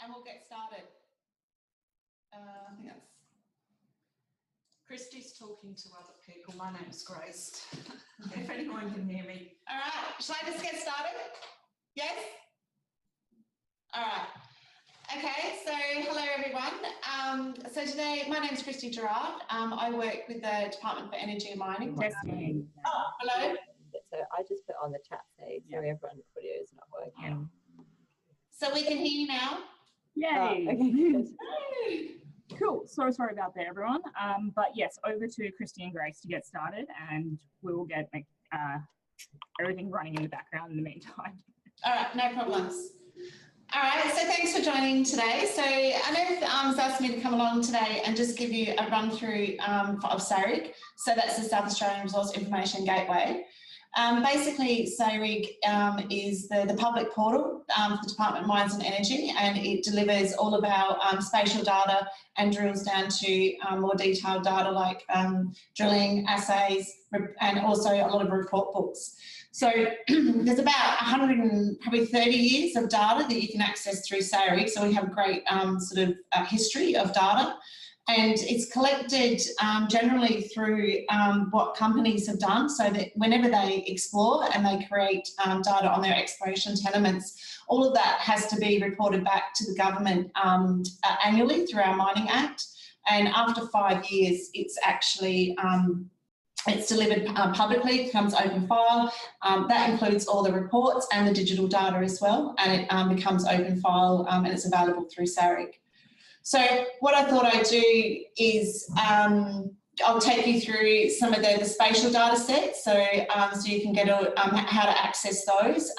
and we'll get started. I think that's... Christy's talking to other people. My name's Grace. If anyone can hear me. All right, shall I just get started? Yes? All right. Okay, so hello everyone. So today, my name is Christy Gerard. I work with the Department for Energy and Mining. Testing. Oh, hello. So I just put on the chat page, so everyone's audio is not working. So we can hear you now? Yay. Okay. Cool. So sorry about that, everyone. But yes, over to Christy and Grace to get started, and we will get everything running in the background in the meantime. All right, no problems. All right, so thanks for joining today. So I know has asked me to come along today and just give you a run through of SARIG. So that's the South Australian Resource Information Gateway. Basically, SARIG is the public portal for the Department of Mines and Energy, and it delivers all of our spatial data and drills down to more detailed data like drilling, assays, and also a lot of report books. So there's about 130 years of data that you can access through SARIG. So we have a great sort of history of data. And it's collected generally through what companies have done, so that whenever they explore and they create data on their exploration tenements, all of that has to be reported back to the government annually through our Mining Act. And after 5 years, it's actually it's delivered publicly, it becomes open file. That includes all the reports and the digital data as well, and it becomes open file and it's available through SARIG. So what I thought I'd do is I'll take you through some of the spatial data sets, so you can get how to access those.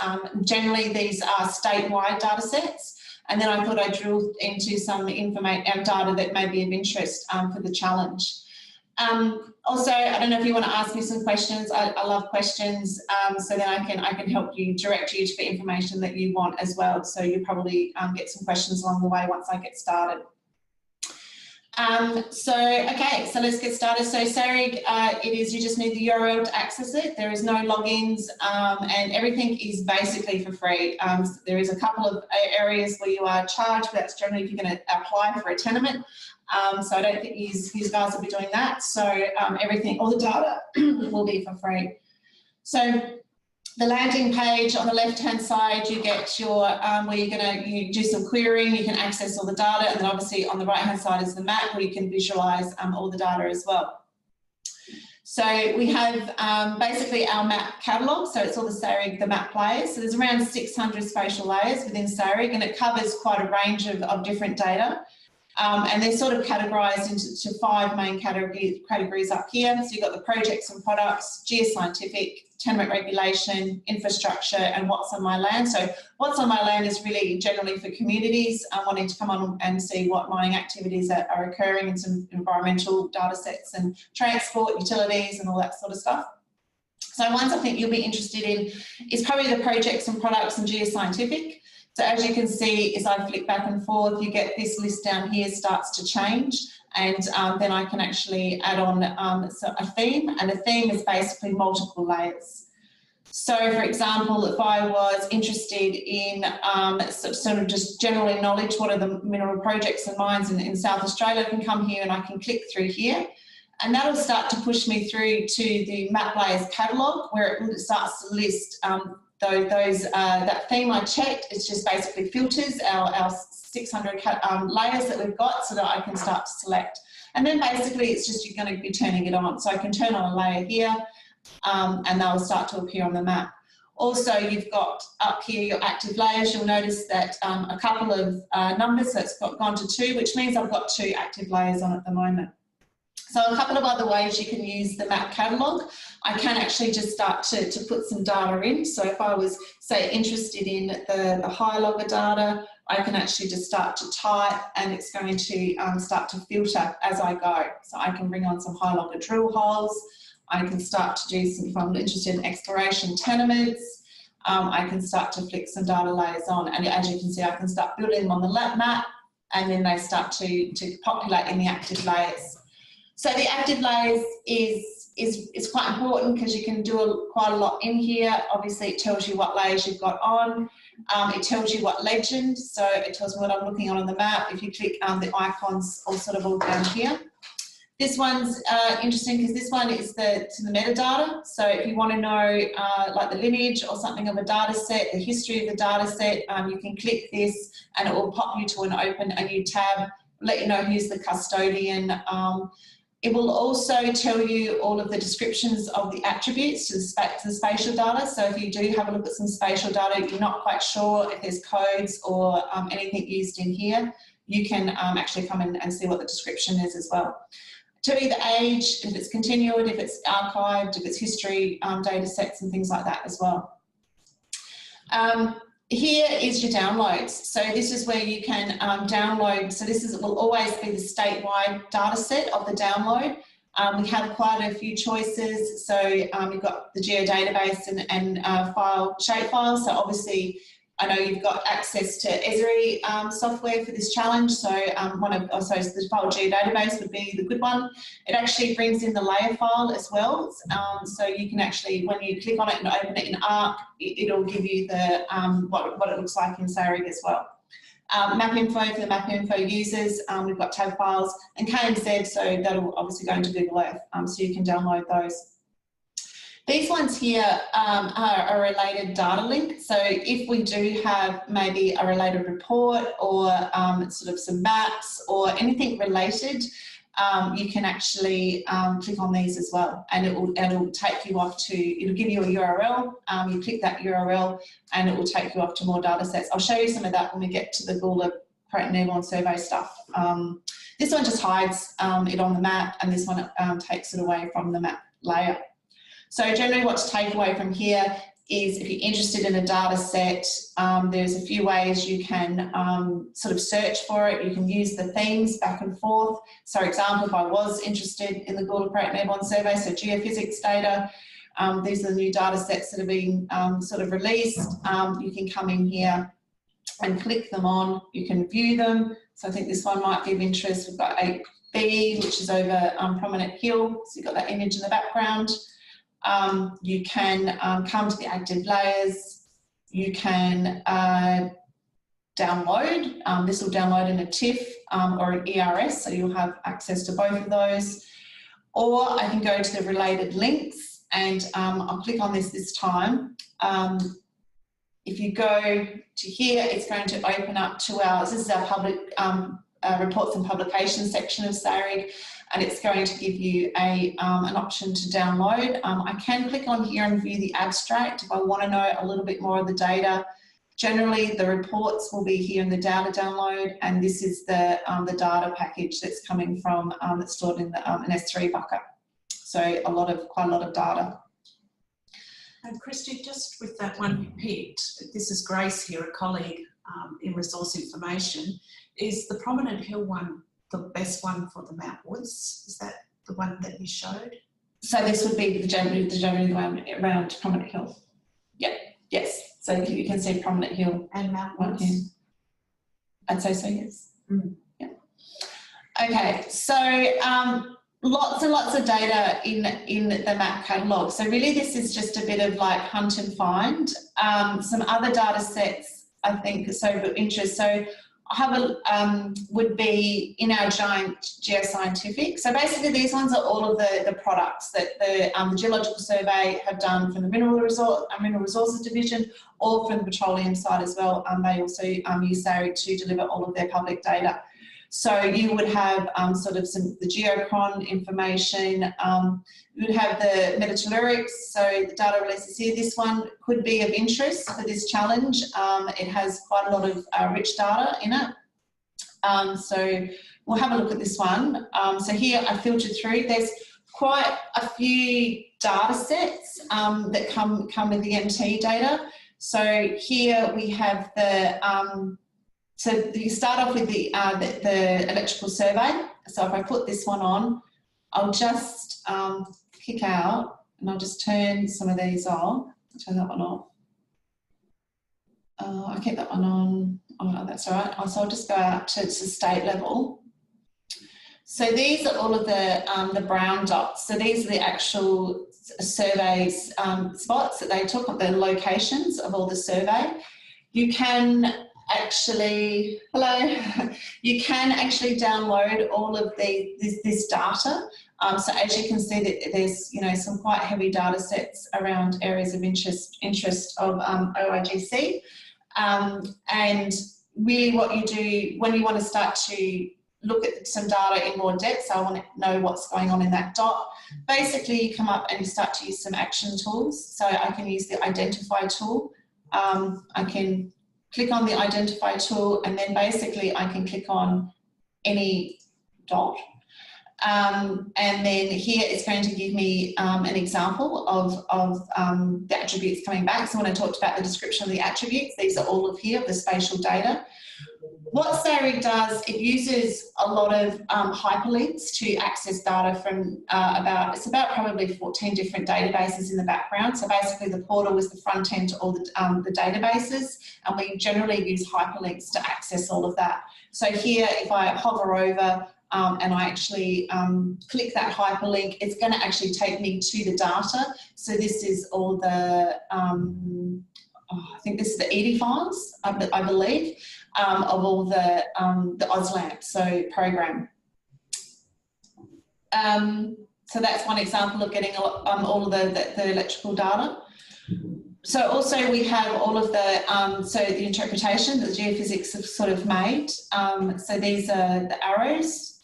Generally, these are statewide data sets, and then I thought I'd drill into some data that may be of interest for the challenge. Also, I don't know if you want to ask me some questions. I love questions, so then I can help you, direct you to the information that you want as well. So you'll probably get some questions along the way once I get started. Okay, so let's get started. So SARIG, you just need the URL to access it. There is no logins, and everything is basically for free. There is a couple of areas where you are charged, but that's generally if you're going to apply for a tenement. So I don't think you guys will be doing that. So everything, all the data will be for free. So the landing page on the left-hand side, you get your where you do some querying, you can access all the data, and then obviously on the right-hand side is the map where you can visualise all the data as well. So we have basically our map catalogue, so it's all the SARIG, the map layers. So there's around 600 spatial layers within SARIG, and it covers quite a range of different data. And they're sort of categorised into 5 main categories up here. So you've got the projects and products, geoscientific, tenement regulation, infrastructure, and what's on my land. So what's on my land is really generally for communities wanting to come on and see what mining activities are occurring, and some environmental data sets and transport, utilities, and all that sort of stuff. So ones I think you'll be interested in is probably the projects and products and geoscientific. So as you can see, as I flick back and forth, you get this list down here starts to change, and then I can actually add on a theme, and a theme is basically multiple layers. So for example, if I was interested in sort of just general knowledge, what are the mineral projects and mines in South Australia, I can come here and I can click through here, and that'll start to push me through to the map layers catalogue, where it starts to list that theme I checked. It's just basically filters our 600 layers that we've got, so that I can start to select. And then basically it's just you're going to be turning it on. So I can turn on a layer here, and they'll start to appear on the map. Also, you've got up here your active layers. You'll notice that a couple of numbers, so it's gone to 2, which means I've got 2 active layers on at the moment. So a couple of other ways you can use the map catalogue. I can actually just start to put some data in. So if I was, say, interested in the high logger data, I can actually just start to type, and it's going to start to filter as I go. So I can bring on some high logger drill holes. I can start to do some, if I'm interested in exploration tenements, I can start to flick some data layers on. And as you can see, I can start building them on the map, and then they start to populate in the active layers. So the active layers is is quite important because you can do quite a lot in here. Obviously, it tells you what layers you've got on. It tells you what legend, so it tells me what I'm looking on the map. If you click the icons, all sort of all down here. This one's interesting because this one is the metadata. So if you want to know like the lineage or something of a data set, the history of the data set, you can click this and it will pop you to a new tab, let you know who's the custodian. It will also tell you all of the descriptions of the attributes to the spatial data. So if you do have a look at some spatial data, you're not quite sure if there's codes or anything used in here, you can actually come in and see what the description is as well. Tell you the age, if it's continued, if it's archived, if it's history, data sets and things like that as well. Here is your downloads. So this is where you can download. So this will always be the statewide data set of the download. We have quite a few choices. So you've got the geodatabase and shapefile. So obviously, I know you've got access to SARIG software for this challenge. So the file geodatabase would be the good one. It actually brings in the layer file as well. So you can actually, when you click on it and open it in ARC, it'll give you the what it looks like in SARIG as well. Map info for the map info users. We've got tab files and KMZ, so that'll obviously go into Google Earth, so you can download those. These ones here are a related data link. So if we do have maybe a related report or sort of some maps or anything related, you can actually click on these as well, and it'll take you off to, it'll give you a URL. You click that URL and it will take you off to more data sets. I'll show you some of that when we get to the Google Parent Airborne Survey stuff. This one just hides it on the map, and this one takes it away from the map layer. So generally what to take away from here is if you're interested in a data set, there's a few ways you can sort of search for it. You can use the themes back and forth. So for example, if I was interested in the Gullah Parrot Airborne Survey, so geophysics data, these are the new data sets that are being sort of released. You can come in here and click them on. You can view them. So I think this one might be of interest. We've got 8B, which is over Prominent Hill. So you've got that image in the background. You can come to the active layers. You can download. This will download in a TIFF or an ERS, so you'll have access to both of those. Or I can go to the related links, and I'll click on this time. If you go to here, it's going to open up to this is our public reports and publications section of SARIG, and it's going to give you an option to download. I can click on here and view the abstract if I want to know a little bit more of the data. Generally, the reports will be here in the data download, and this is the data package that's coming from that's stored in the, an S3 bucket. So quite a lot of data. And Christy, just with that one you picked, this is Grace here, a colleague in resource information. Is the Prominent Hill one the best one for the Mount Woods? Is that the one that you showed? So this would be the general one around Prominent Hill. Yeah, yes. So you can see Prominent Hill and Mount Woods. I'd say so, yes. Mm. Yeah. Okay, so lots and lots of data in the map catalogue. So really this is just a bit of like hunt and find. Some other data sets I think are so of interest. So I have would be in our giant geoscientific. So basically these ones are all of the products that the Geological Survey have done from the Mineral Resources Division or from the petroleum side as well. They also use SARIG to deliver all of their public data. So you would have sort of the geochron information, you would have the metatellurics, so the data releases here. This one could be of interest for this challenge. It has quite a lot of rich data in it. So we'll have a look at this one. So here I filtered through. There's quite a few data sets that come with the MT data. So here we have the so you start off with the electrical survey. So if I put this one on, I'll just kick out and I'll just turn some of these off. Turn that one off. I keep that one on. Oh, that's all right. So I'll just go out to state level. So these are all of the brown dots. So these are the actual surveys spots that they took, the locations of all the survey. You can actually, you can actually download all of this data. So as you can see, that there's some quite heavy data sets around areas of interest of OIGC. And really what you do when you want to start to look at some data in more depth, so I want to know what's going on in that dot, basically you come up and you start to use some action tools. So I can use the identify tool. I can click on the identify tool, and then basically I can click on any dot. And then here it's going to give me an example of the attributes coming back. So when I talked about the description of the attributes, these are all of here, the spatial data. What SARIG does, it uses a lot of hyperlinks to access data from it's about probably 14 different databases in the background. So basically the portal is the front end to all the databases, and we generally use hyperlinks to access all of that. So here, if I hover over and I actually click that hyperlink, it's going to actually take me to the data. So this is all the, I think this is the EDI files, I believe, of all the AusLAMP, so program. So that's one example of getting all of the electrical data. So also we have all of the, so the interpretation that the geophysics have sort of made. So these are the arrows.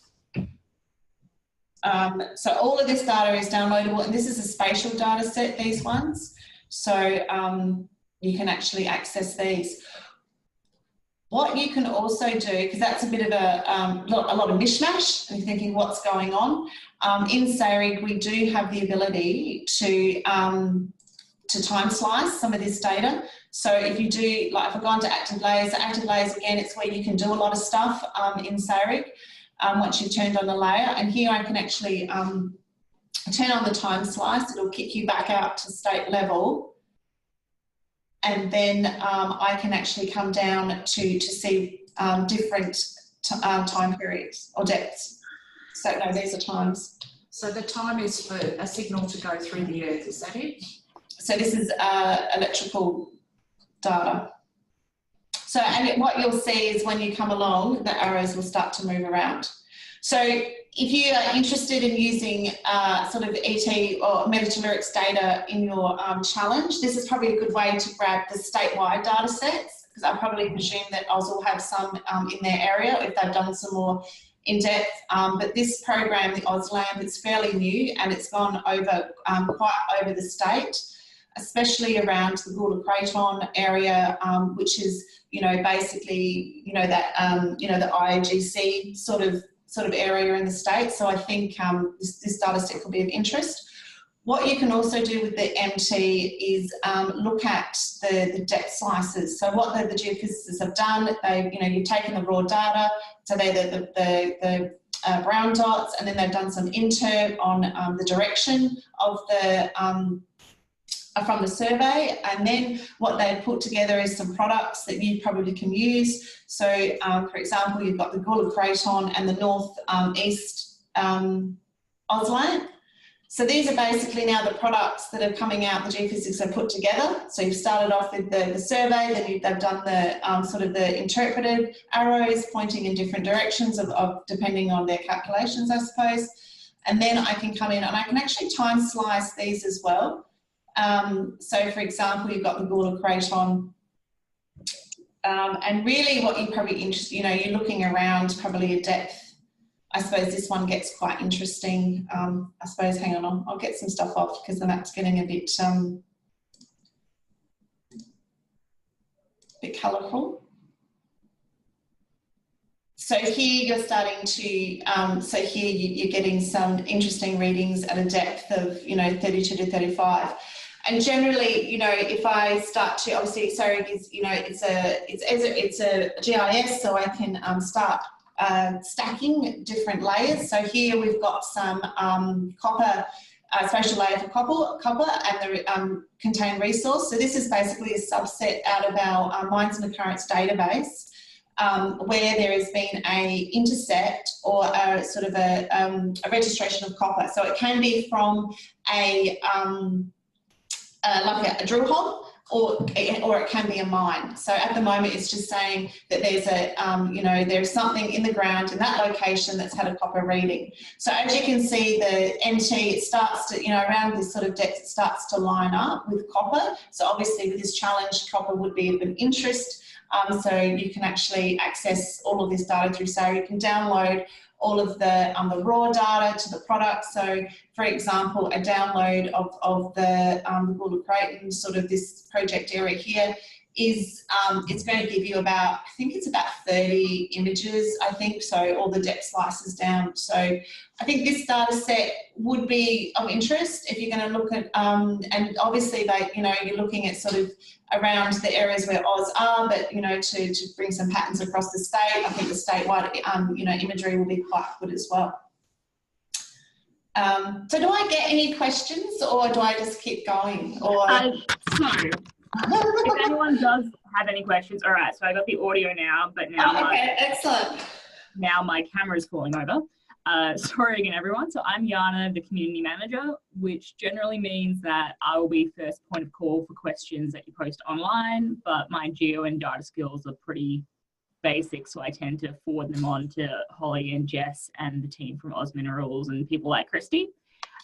So all of this data is downloadable, and this is a spatial data set, these ones. So you can actually access these. What you can also do, because that's a bit of a lot of mishmash, and you're thinking what's going on. In SARIG, we do have the ability to time slice some of this data. So if you do, like if I go on to active layers again, it's where you can do a lot of stuff in SARIG once you've turned on the layer. And here I can actually turn on the time slice. It'll kick you back out to state level. And then I can actually come down to see different time periods or depths. So no, these are times. So the time is for a signal to go through the earth, is that it? So this is electrical data. So, and what you'll see is when you come along, the arrows will start to move around. So if you are interested in using sort of ET or Metalyrics data in your challenge, this is probably a good way to grab the statewide data sets, because I probably presume that Oz will have some in their area if they've done some more in-depth. But this program, the AusLAMP, it's fairly new, and it's gone over quite over the state, especially around the Gula Craton area, which is, basically, that, the IAGC sort of area in the state. So I think this data set could be of interest. What you can also do with the MT is look at the depth slices. So what the geophysicists have done, you've taken the raw data, so they're the brown dots, and then they've done some interp on the direction of the from the survey, and then what they've put together is some products that you probably can use. So for example, you've got the Gula Craton and the North East AusLAMP. So these are basically now the products that are coming out, the geophysics have put together. So you've started off with the survey, then they've done the sort of the interpreted arrows pointing in different directions of depending on their calculations, I suppose. And then I can come in and I can actually time slice these as well. So for example, you've got the Gula Craton, and really what you're probably interested, you're looking around probably a depth. I suppose this one gets quite interesting. I suppose, hang on, I'll get some stuff off because the map's getting a bit colourful. So here you're starting to, so here you're getting some interesting readings at a depth of, 32 to 35. And generally, if I start to, obviously SARIG is, it's a GIS, so I can start stacking different layers. So here we've got some copper, spatial layer for copper and the contained resource. So this is basically a subset out of our mines and occurrence database. where there has been a intercept or a sort of a registration of copper. So it can be from like a drill hole, or it can be a mine. So at the moment, it's just saying that there's there's something in the ground in that location that's had a copper reading. So as you can see, the MT, it starts to, around this sort of depth, it starts to line up with copper. So obviously with this challenge, copper would be of an interest. So you can actually access all of this data through SARIG. You can download all of the raw data to the product. So, for example, a download of the Bull of Creighton, sort of this project area here, is it's going to give you about, I think it's about 30 images, I think, so all the depth slices down. So I think this data set would be of interest if you're going to look at, and obviously, like, you're looking at sort of around the areas where Oz are, but, to bring some patterns across the state, I think the statewide, imagery will be quite good as well. So do I get any questions, or do I just keep going? Or if anyone does have any questions, all right, so I got the audio now, but now excellent. Now my camera's falling over. Sorry again, everyone. So I'm Yana, the community manager, which generally means that I will be first point of call for questions that you post online, but my geo and data skills are pretty basic, so I tend to forward them on to Holly and Jess and the team from Oz Minerals and people like Christy.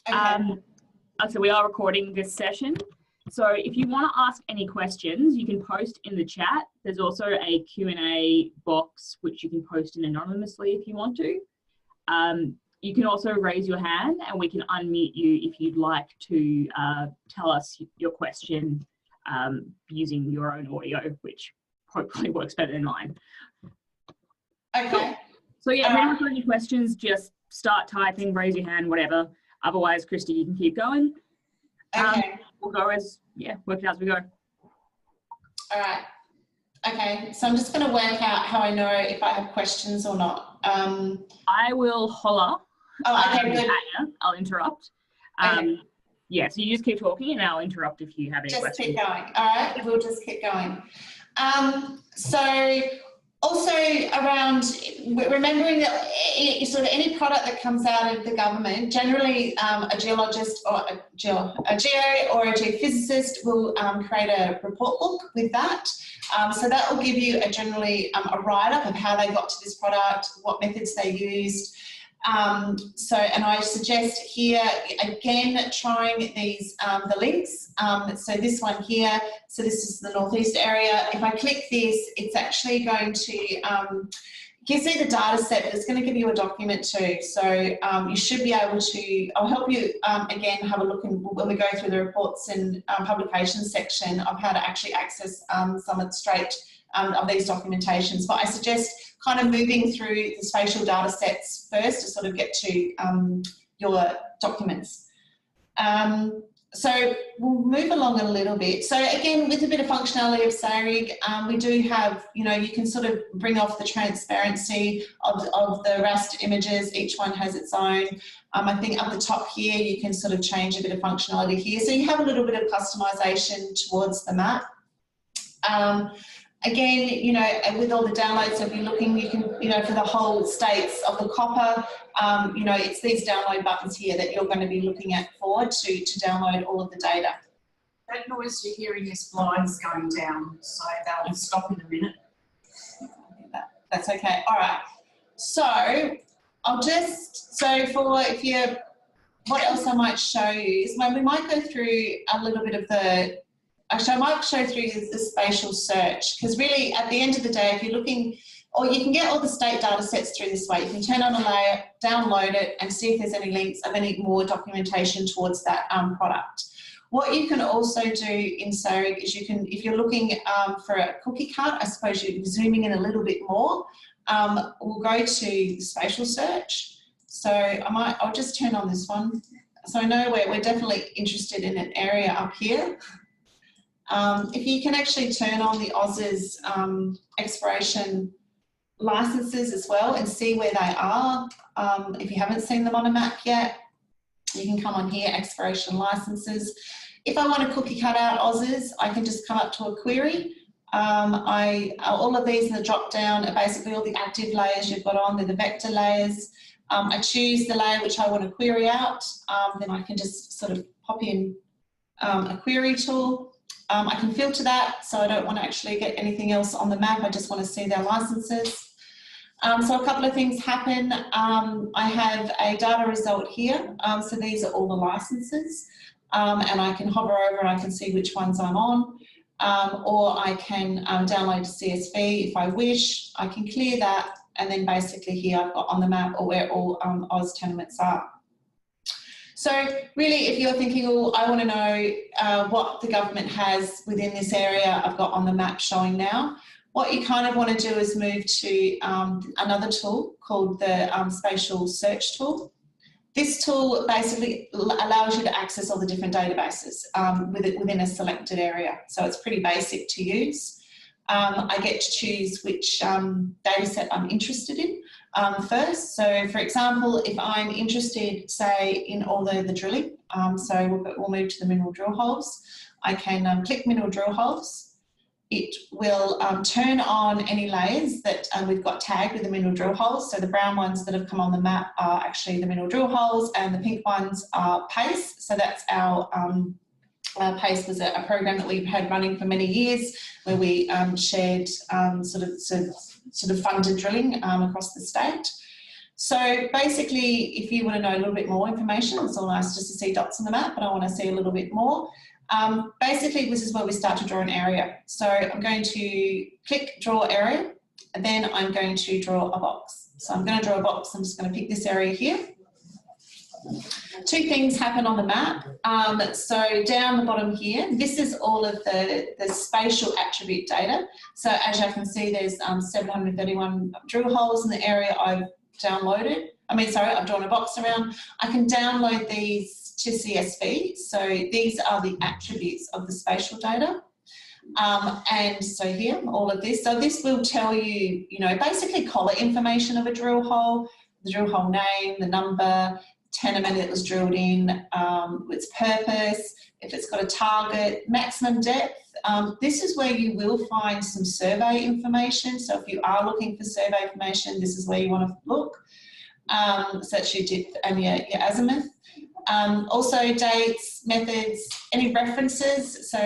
Okay. So we are recording this session. So if you want to ask any questions, you can post in the chat. There's also a Q&A box, which you can post in anonymously if you want to. You can also raise your hand and we can unmute you if you'd like to tell us your question using your own audio, which hopefully works better than mine. Okay. So yeah, if anyone's got any questions, just start typing, raise your hand, whatever. Otherwise, Christy, you can keep going. Okay. We'll go work it out as we go. All right. Okay, so I'm just going to work out how I know if I have questions or not. I will holler. Oh, okay, good. I'll interrupt. Okay. Yeah, so you just keep talking and I'll interrupt if you have any questions. Just keep going. All right, we'll just keep going. So also around remembering that sort of any product that comes out of the government, generally a geologist or a geo or a geophysicist will create a report book with that. So that will give you generally a write-up of how they got to this product, what methods they used. And I suggest here, again, trying these, the links. So this one here, so this is the northeast area. If I click this, it's actually going to, gives me the data set, but it's going to give you a document too. So you should be able to, I'll help you again have a look when we go through the reports and publications section of how to actually access some of the straight of these documentations. But I suggest kind of moving through the spatial data sets first to sort of get to your documents. So we'll move along a little bit. So again, with a bit of functionality of SARIG, we do have, you can sort of bring off the transparency of the raster images. Each one has its own. I think up the top here, you can sort of change a bit of functionality here. So you have a little bit of customization towards the map. Again, with all the downloads, so if you're looking, you can, for the whole states of the copper, it's these download buttons here that you're going to be looking at forward to download all of the data. That noise you're hearing is blinds going down, so they'll stop in a minute. That's okay. All right. So I'll just, what else I might show you is we might go through a little bit of the, actually, I might show through the spatial search, because really at the end of the day, if you're looking, or you can get all the state data sets through this way. You can turn on a layer, download it, and see if there's any links of any more documentation towards that product. What you can also do in SARIG is you can, if you're looking for a cookie cut, I suppose you're zooming in a little bit more, we'll go to spatial search. So I'll just turn on this one. So I know we're definitely interested in an area up here. If you can actually turn on the Oz's exploration licenses as well and see where they are. If you haven't seen them on a map yet, you can come on here, exploration licenses. If I want to cookie cut out Oz's, I can just come up to a query All of these in the drop down are basically all the active layers you've got on. They're the vector layers. I choose the layer which I want to query out. Then I can just sort of pop in a query tool. I can filter that, so I don't want to actually get anything else on the map. I just want to see their licenses. So a couple of things happen. I have a data result here. So these are all the licenses. And I can hover over and I can see which ones I'm on. Or I can download a CSV if I wish. I can clear that, and then basically here I've got on the map or where all Oz tenements are. So really, if you're thinking, oh, I want to know what the government has within this area I've got on the map showing now, what you kind of want to do is move to another tool called the Spatial Search tool. This tool basically allows you to access all the different databases within a selected area. So it's pretty basic to use. I get to choose which data set I'm interested in first. So for example, if I'm interested, say, in all the drilling, so we'll move to the mineral drill holes. I can click mineral drill holes. It will turn on any layers that we've got tagged with the mineral drill holes. So the brown ones that have come on the map are actually the mineral drill holes, and the pink ones are PACE. So that's our PACE was a program that we've had running for many years, where we shared sort of funded drilling across the state. So basically, if you want to know a little bit more information, it's all nice just to see dots on the map, but I want to see a little bit more. Basically, this is where we start to draw an area. So I'm going to click draw area, and then I'm going to draw a box. So I'm going to draw a box. I'm just going to pick this area here. Two things happen on the map. So down the bottom here, this is all of the spatial attribute data. So as you can see, there's 731 drill holes in the area I've downloaded. I've drawn a box around. I can download these to CSV. So these are the attributes of the spatial data. And so here, all of this. So this will tell you, basically collar information of a drill hole, the drill hole name, the number, tenement it was drilled in, its purpose, if it's got a target, maximum depth. This is where you will find some survey information. So if you are looking for survey information, this is where you want to look. So that's your depth and your azimuth. Also dates, methods, any references. So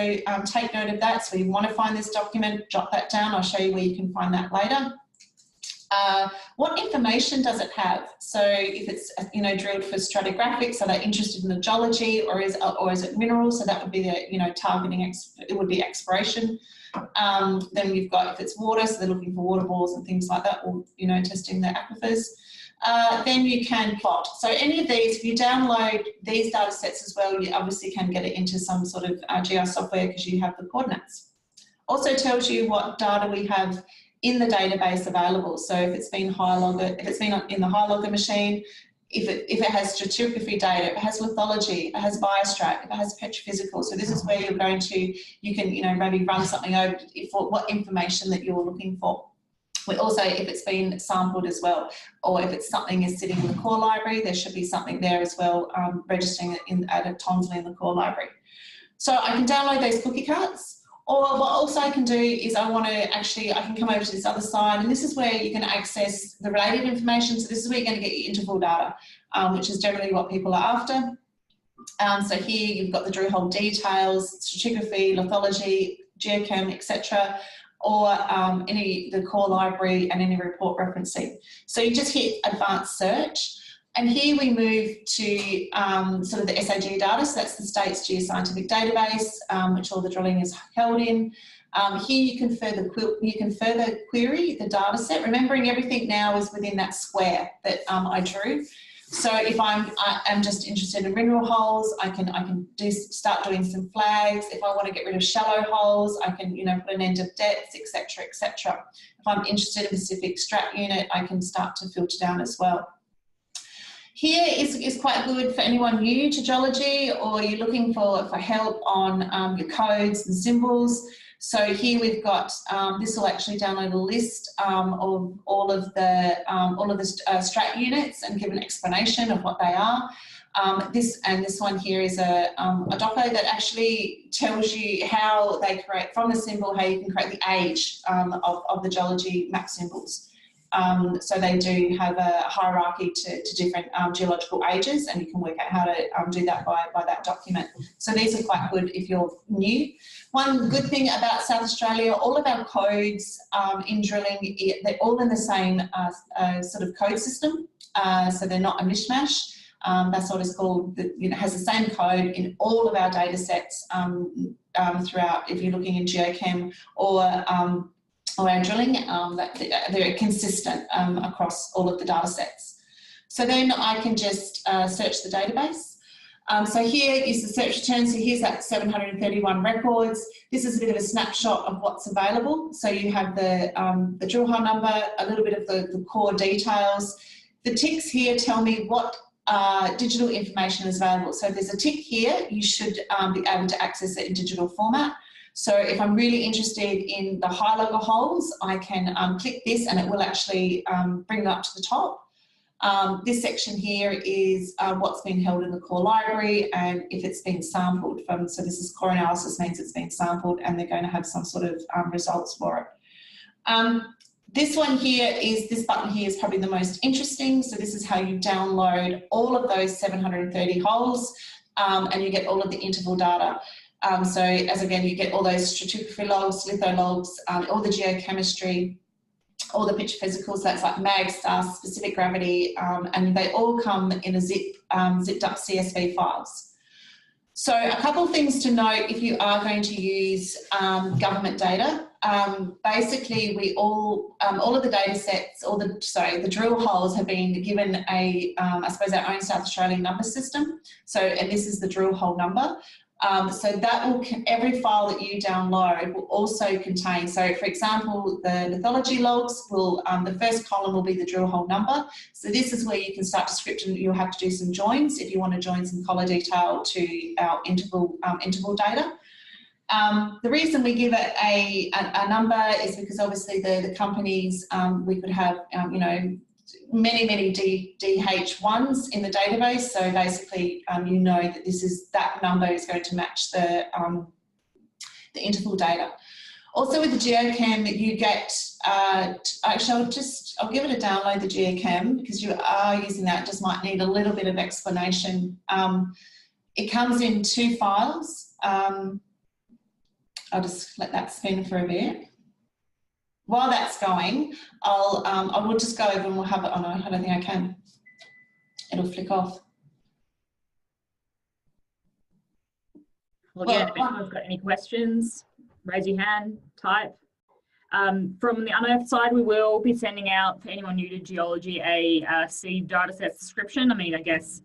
take note of that. So if you want to find this document, jot that down. I'll show you where you can find that later. What information does it have? So if it's drilled for stratigraphics, so they're interested in the geology, or is it minerals? So that would be the targeting. It would be exploration. Then you've got if it's water, so they're looking for water bores and things like that, or testing the aquifers. Then you can plot. So any of these, if you download these data sets as well, you obviously can get it into some sort of Geo Software because you have the coordinates. Also tells you what data we have in the database available. So if it's been in the HighLogger machine, if it has stratigraphy data, if it has lithology, if it has biostrat, if it has petrophysical. So this is where you can maybe run something over for what information that you're looking for. We also, if it's been sampled as well, or if it's something is sitting in the core library, there should be something there as well, registering it at Tonsley in the core library. So I can download those cookie cards, or what also I can do is I can come over to this other side, and this is where you can access the related information. So this is where you're going to get your interval data, which is generally what people are after. So here you've got the drill hole details, stratigraphy, lithology, geochem, etc., or the core library and any report referencing. So you just hit advanced search, and here we move to sort of the SAG data. So that's the state's geoscientific database, which all the drilling is held in. Here you can further query the data set, remembering everything now is within that square that I drew. So if I'm just interested in mineral holes, I can start doing some flags. If I want to get rid of shallow holes, I can put an end of depth, etc., etc. If I'm interested in a specific strat unit, I can start to filter down as well. Here is quite good for anyone new to geology, or you're looking for help on your codes and symbols. So here we've got, this will actually download a list of all of the strat units and give an explanation of what they are. This one here is a doco that actually tells you how they create, from the symbol, how you can create the age of the geology map symbols. So they do have a hierarchy to different geological ages, and you can work out how to do that by that document. So these are quite good if you're new. One good thing about South Australia, all of our codes in drilling, they're all in the same sort of code system, so they're not a mishmash. That's what is called, has the same code in all of our data sets throughout, if you're looking in geochem or our drilling, they're consistent across all of the data sets. So then I can just search the database. So here is the search return. So here's that 731 records. This is a bit of a snapshot of what's available. So you have the drill hole number, a little bit of the core details. The ticks here tell me what digital information is available. So if there's a tick here, you should be able to access it in digital format. So if I'm really interested in the high logger holes, I can click this and it will actually bring it up to the top. This section here is what's been held in the core library and if it's been sampled from, so this is core analysis, means it's been sampled and they're going to have some sort of results for it. This one here is, this button here is probably the most interesting. So this is how you download all of those 730 holes and you get all of the interval data. So as again, you get all those stratigraphy logs, litho logs, all the geochemistry, all the picture physicals, that's like mag, star, specific gravity, and they all come in a zipped up CSV files. So a couple of things to note if you are going to use government data. Basically, we all of the data sets, the drill holes have been given a, I suppose, our own South Australian number system. So, and this is the drill hole number. So that will, every file that you download will also contain, so for example, the lithology logs will, the first column will be the drill hole number. So this is where you can start description. You'll have to do some joins if you want to join some collar detail to our interval data. The reason we give it a number is because obviously the companies, we could have, many DH1s in the database. So basically, you know that that number is going to match the interval data. Also with the geochem, you get, actually I'll give it a download, the geochem, because you are using that, just might need a little bit of explanation. It comes in 2 files. I'll just let that spin for a bit. While that's going, I will just go over and we'll have it. Oh no, I don't think I can. It'll flick off. Well, again, if anyone's got any questions, raise your hand, type. From the Unearthed side, we will be sending out, for anyone new to geology, a seed datasets description. I mean, I guess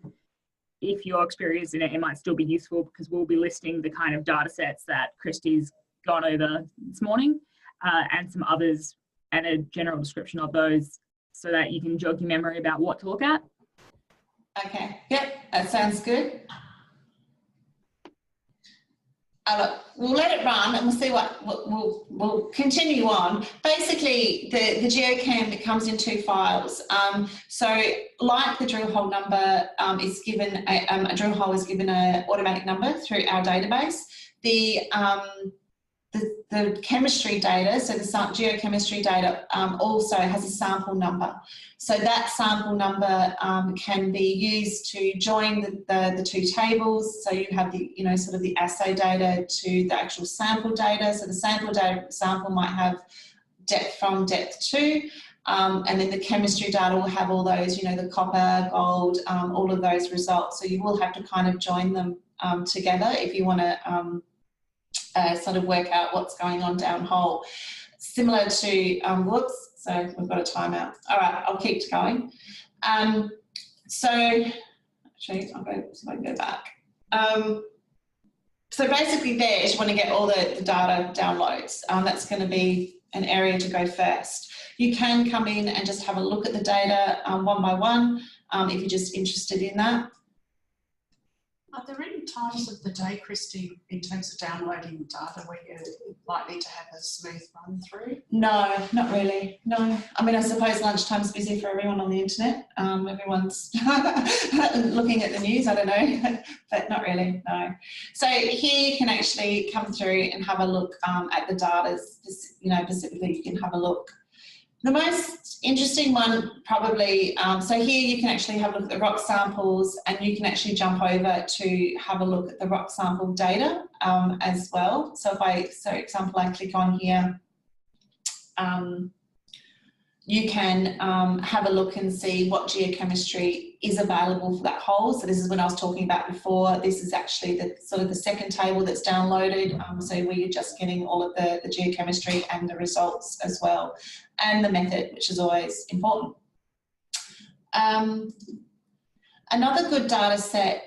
if you're experienced in it, it might still be useful because we'll be listing the kind of datasets that Christy's gone over this morning. And some others and a general description of those so that you can jog your memory about what to look at. Okay, yep, that sounds good. We'll let it run and we'll see what we'll continue on. Basically, the geochem, it comes in 2 files. So like the drill hole number is given, a drill hole is given an automatic number through our database. The chemistry data, so the geochemistry data also has a sample number. So that sample number can be used to join the 2 tables. So you have the, sort of the assay data to the actual sample data. So the sample might have depth from depth 2. And then the chemistry data will have all those, the copper, gold, all of those results. So you will have to kind of join them together if you want to sort of work out what's going on downhole. Similar to, whoops, so we've got a timeout. All right, I'll keep going. So actually, I'll go back. So basically there, you want to get all the data downloads. That's going to be an area to go first. You can come in and just have a look at the data one by one if you're just interested in that. Are there any times of the day, Christy, in terms of downloading data where you're likely to have a smooth run through? No, not really. No. I mean, I suppose lunchtime's busy for everyone on the internet. Everyone's looking at the news, I don't know, but not really, no. So here you can actually come through and have a look at the data, you know, specifically you can have a look. The most interesting one probably, so here you can actually have a look at the rock samples, and you can actually jump over to have a look at the rock sample data as well. So if I, so example, I click on here, you can have a look and see what geochemistry is available for that hole. So this is what I was talking about before. This is actually the sort of the second table that's downloaded. So where you're just getting all of the geochemistry and the results as well, and the method, which is always important. Another good data set.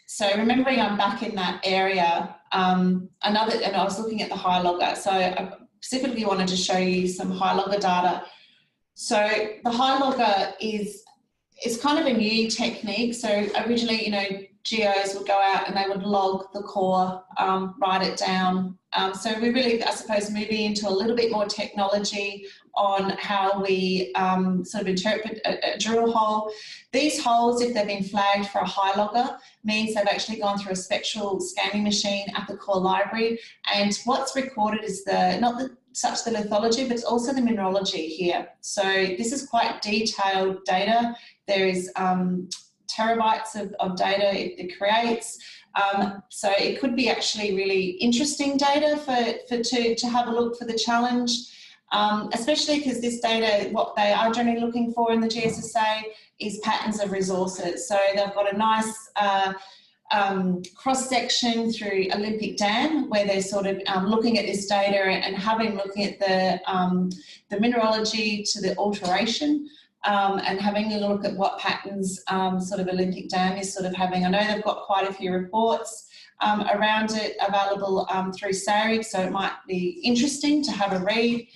So remembering I'm back in that area, and I was looking at the high logger. So I specifically wanted to show you some high logger data. So the high logger is kind of a new technique. So originally, you know, geos would go out and they would log the core, write it down. So we're really, I suppose, moving into a little bit more technology on how we sort of interpret a drill hole. These holes, if they've been flagged for a high logger, means they've actually gone through a spectral scanning machine at the core library. And what's recorded is such the lithology, but it's also the mineralogy here. So this is quite detailed data. There is terabytes of data it creates. So it could be actually really interesting data to have a look for the challenge, especially because this data, what they are generally looking for in the GSSA is patterns of resources. So they've got a nice cross-section through Olympic Dam, where they're sort of looking at this data and looking at the mineralogy to the alteration, and having a look at what patterns sort of Olympic Dam is sort of having. I know they've got quite a few reports around it available through SARIG, so it might be interesting to have a read.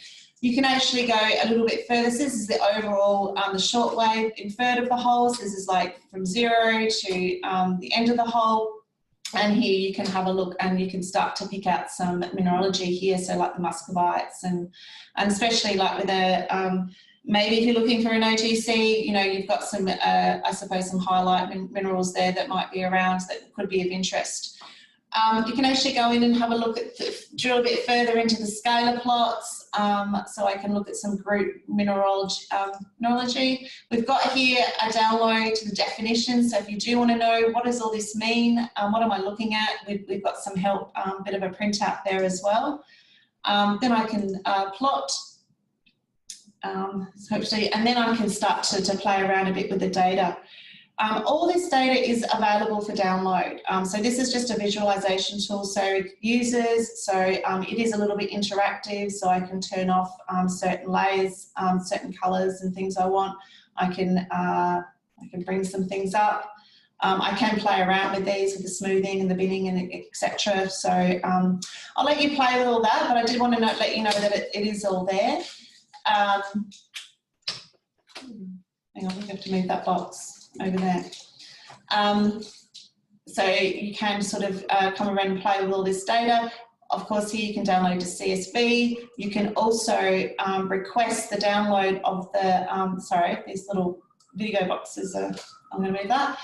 You can actually go a little bit further. So this is the overall, the shortwave inferred of the holes. This is like from 0 to the end of the hole. And here you can have a look and you can start to pick out some mineralogy here. So like the muscovites and especially like with a, maybe if you're looking for an OGC, you know, you've got some, I suppose, some highlight minerals there that might be around that could be of interest. You can actually go in and have a look at, drill a bit further into the scalar plots. So I can look at some group mineralogy. We've got here a download to the definition. So if you do want to know what does all this mean, what am I looking at, we've got some help, bit of a printout there as well. Then I can plot, hopefully, and then I can start to play around a bit with the data. All this data is available for download. So this is just a visualization tool SARIG uses. So it is a little bit interactive, so I can turn off certain layers, certain colors and things I want. I can bring some things up. I can play around with these, with the smoothing and the binning and etc. So I'll let you play with all that, but I did want to let you know that it is all there. Hang on, we have to move that box over there. So you can sort of come around and play with all this data. Of course, here you can download to CSV. You can also request the download of the, sorry, these little video boxes are, I'm going to move that.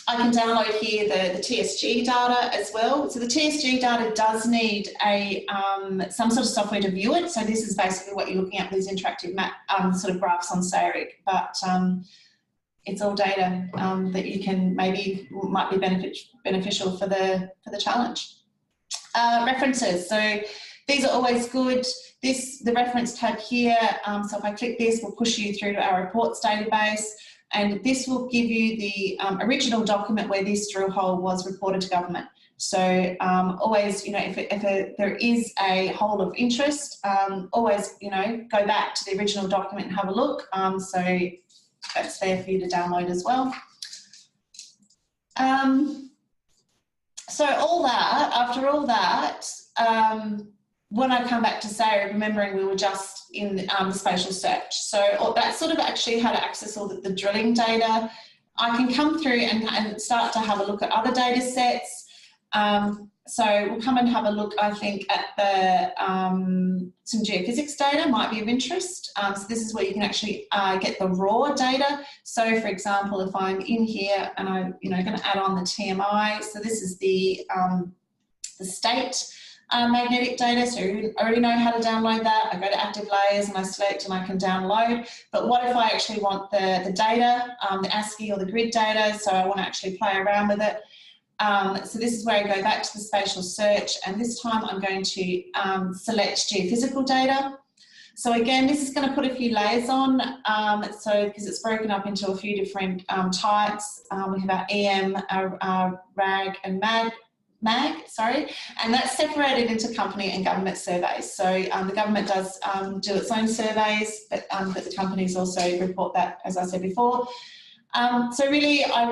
I can download here the TSG data as well. So the TSG data does need a some sort of software to view it. So this is basically what you're looking at with these interactive map sort of graphs on SARIG. But it's all data that you can might be beneficial for the challenge. References. So these are always good. The reference tab here. So if I click this, will push you through to our reports database. And this will give you the original document where this drill hole was reported to government. So always, you know, if there is a hole of interest, always, you know, go back to the original document and have a look. So that's there for you to download as well. So after all that, when I come back to SARIG, remembering we were just in the spatial search. So that's sort of actually how to access all the drilling data. I can come through and start to have a look at other data sets. So we'll come and have a look, I think, at the some geophysics data might be of interest. So this is where you can actually get the raw data. So for example, if I'm in here and I'm going to add on the TMI, so this is the state magnetic data, so you already know how to download that. I go to active layers and I select and I can download. But what if I actually want the data, the ASCII or the grid data, so I want to actually play around with it. So this is where I go back to the spatial search, and this time I'm going to select geophysical data. So again, this is going to put a few layers on, so because it's broken up into a few different types. We have our EM, our RAG and MAG, and that's separated into company and government surveys. So the government does do its own surveys, but the companies also report that, as I said before. So really, I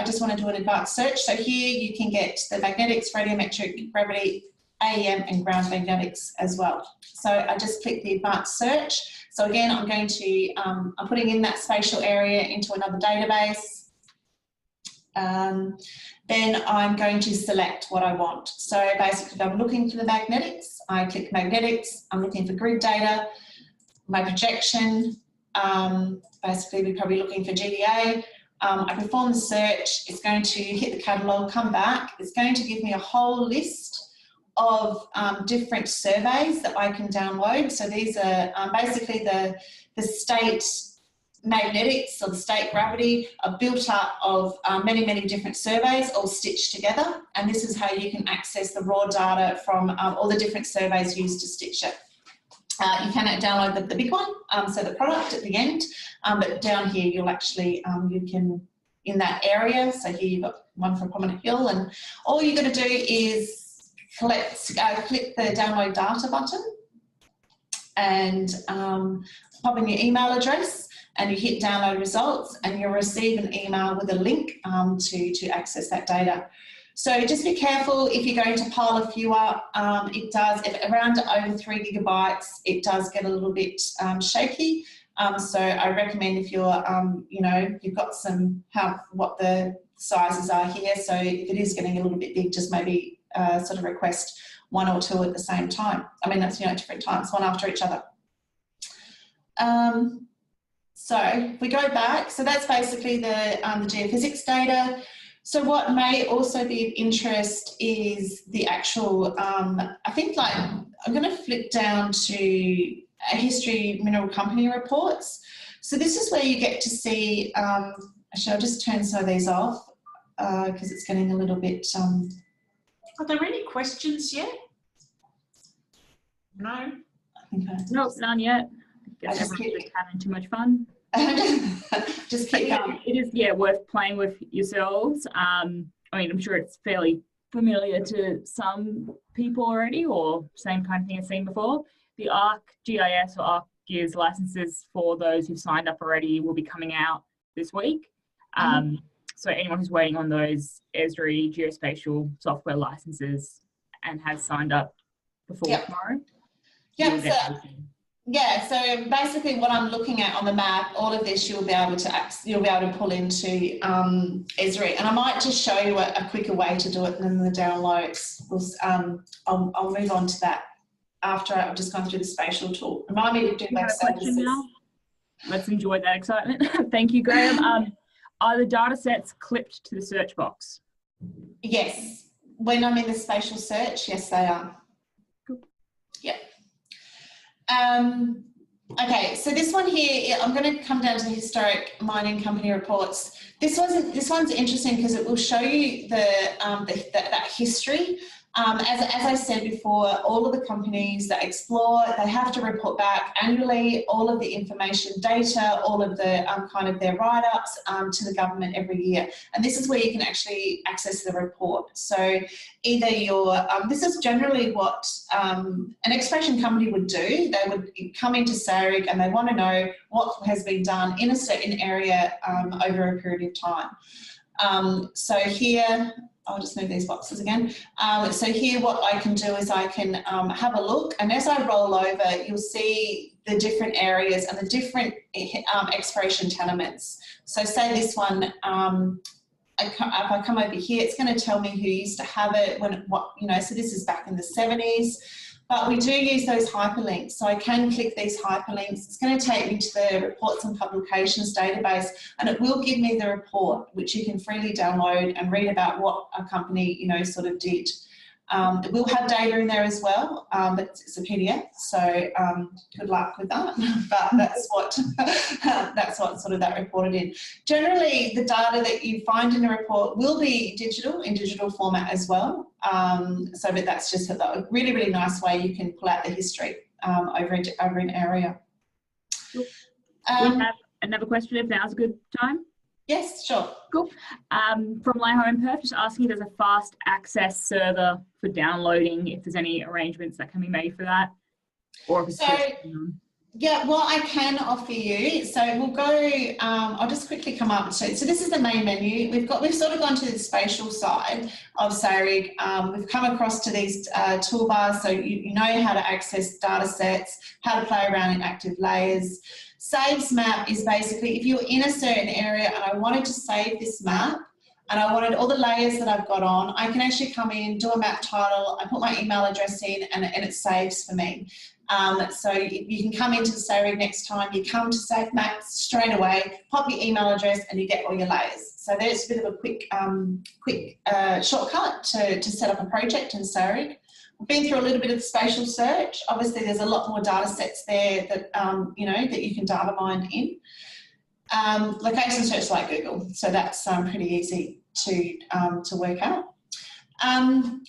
just want to do an advanced search. So here you can get the magnetics, radiometric, gravity, AEM, and ground magnetics as well. So I just click the advanced search. So again, I'm going to, I'm putting in that spatial area into another database. Then I'm going to select what I want. So basically, if I'm looking for the magnetics, I click magnetics. I'm looking for grid data, my projection. Basically, we're probably looking for GDA. I perform the search. It's going to hit the catalogue, come back. It's going to give me a whole list of different surveys that I can download. So these are basically the state magnetics or the state gravity are built up of many, many different surveys all stitched together. And this is how you can access the raw data from all the different surveys used to stitch it. You can download the big one, so the product at the end, but down here you'll actually, you can, in that area, so here you've got one for Prominent Hill, and all you've got to do is click the download data button and pop in your email address, and you hit download results, and you'll receive an email with a link to access that data. So just be careful if you're going to pile a few up. It does, if around over 3 gigabytes, it does get a little bit shaky. So I recommend if you're, you've got some help what the sizes are here. So if it is getting a little bit big, just maybe sort of request 1 or 2 at the same time. I mean, that's, different times, one after each other. So if we go back, so that's basically the geophysics data. So what may also be of interest is the actual, I think I'm going to flip down to a history mineral company reports. So this is where you get to see, actually I'll just turn some of these off because it's getting a little bit. Are there any questions yet? No? Nope, none yet. I guess everyone's just having too much fun. Just keep going. It is, worth playing with yourselves. I mean, I'm sure it's fairly familiar to some people already, or same kind of thing I've seen before. The ArcGIS or ArcGIS licenses for those who've signed up already will be coming out this week. So anyone who's waiting on those Esri geospatial software licenses and has signed up before tomorrow. So basically what I'm looking at on the map, all of this you'll be able to pull into Esri, and I might just show you a quicker way to do it than the downloads. I'll move on to that after I've just gone through the spatial tool. Remind me to do those services. Let's enjoy that excitement. Thank you, Graham. Are the data sets clipped to the search box? Yes. When I'm in the spatial search, yes, they are. Cool. Yep. Okay, so this one here, I'm going to come down to the historic mining company reports. This one's interesting because it will show you that history. As I said before, all of the companies that explore, they have to report back annually all of the information, data, all of the kind of their write-ups to the government every year. And this is where you can actually access the report. So either this is generally what an exploration company would do. They would come into SARIG and they want to know what has been done in a certain area over a period of time. So here, I'll just move these boxes again. So here what I can do is I can have a look, and as I roll over, you'll see the different areas and the different exploration tenements. So say this one, if I come over here, it's going to tell me who used to have it, so this is back in the 70s. But we do use those hyperlinks. So I can click these hyperlinks. It's going to take me to the reports and publications database, and it will give me the report, which you can freely download and read about what a company, sort of did. It will have data in there as well, but it's a PDF, so good luck with that. But that's what sort of that reported in. Generally, the data that you find in a report will be in digital format as well. But that's just a really, really nice way you can pull out the history over an area. We have another question if now's a good time. Yes, sure. Cool. From My Home Perth, just asking if there's a fast access server for downloading, if there's any arrangements that can be made for that. Or if it's yeah, what I can offer you, so we'll go, I'll just quickly come up. So this is the main menu. We've sort of gone to the spatial side of SARIG. We've come across to these toolbars, so you know how to access data sets, how to play around in active layers. Saves map is basically if you're in a certain area and I wanted to save this map and I wanted all the layers that I've got on, I can actually come in, do a map title, I put my email address in and it saves for me. So you can come into the SARIG next time, you come to Save Maps straight away, pop your email address and you get all your layers. So there's a bit of a quick shortcut to set up a project in SARIG. We've been through a little bit of spatial search. Obviously there's a lot more data sets there that, that you can data mine in. Location search like Google, so that's pretty easy to work out.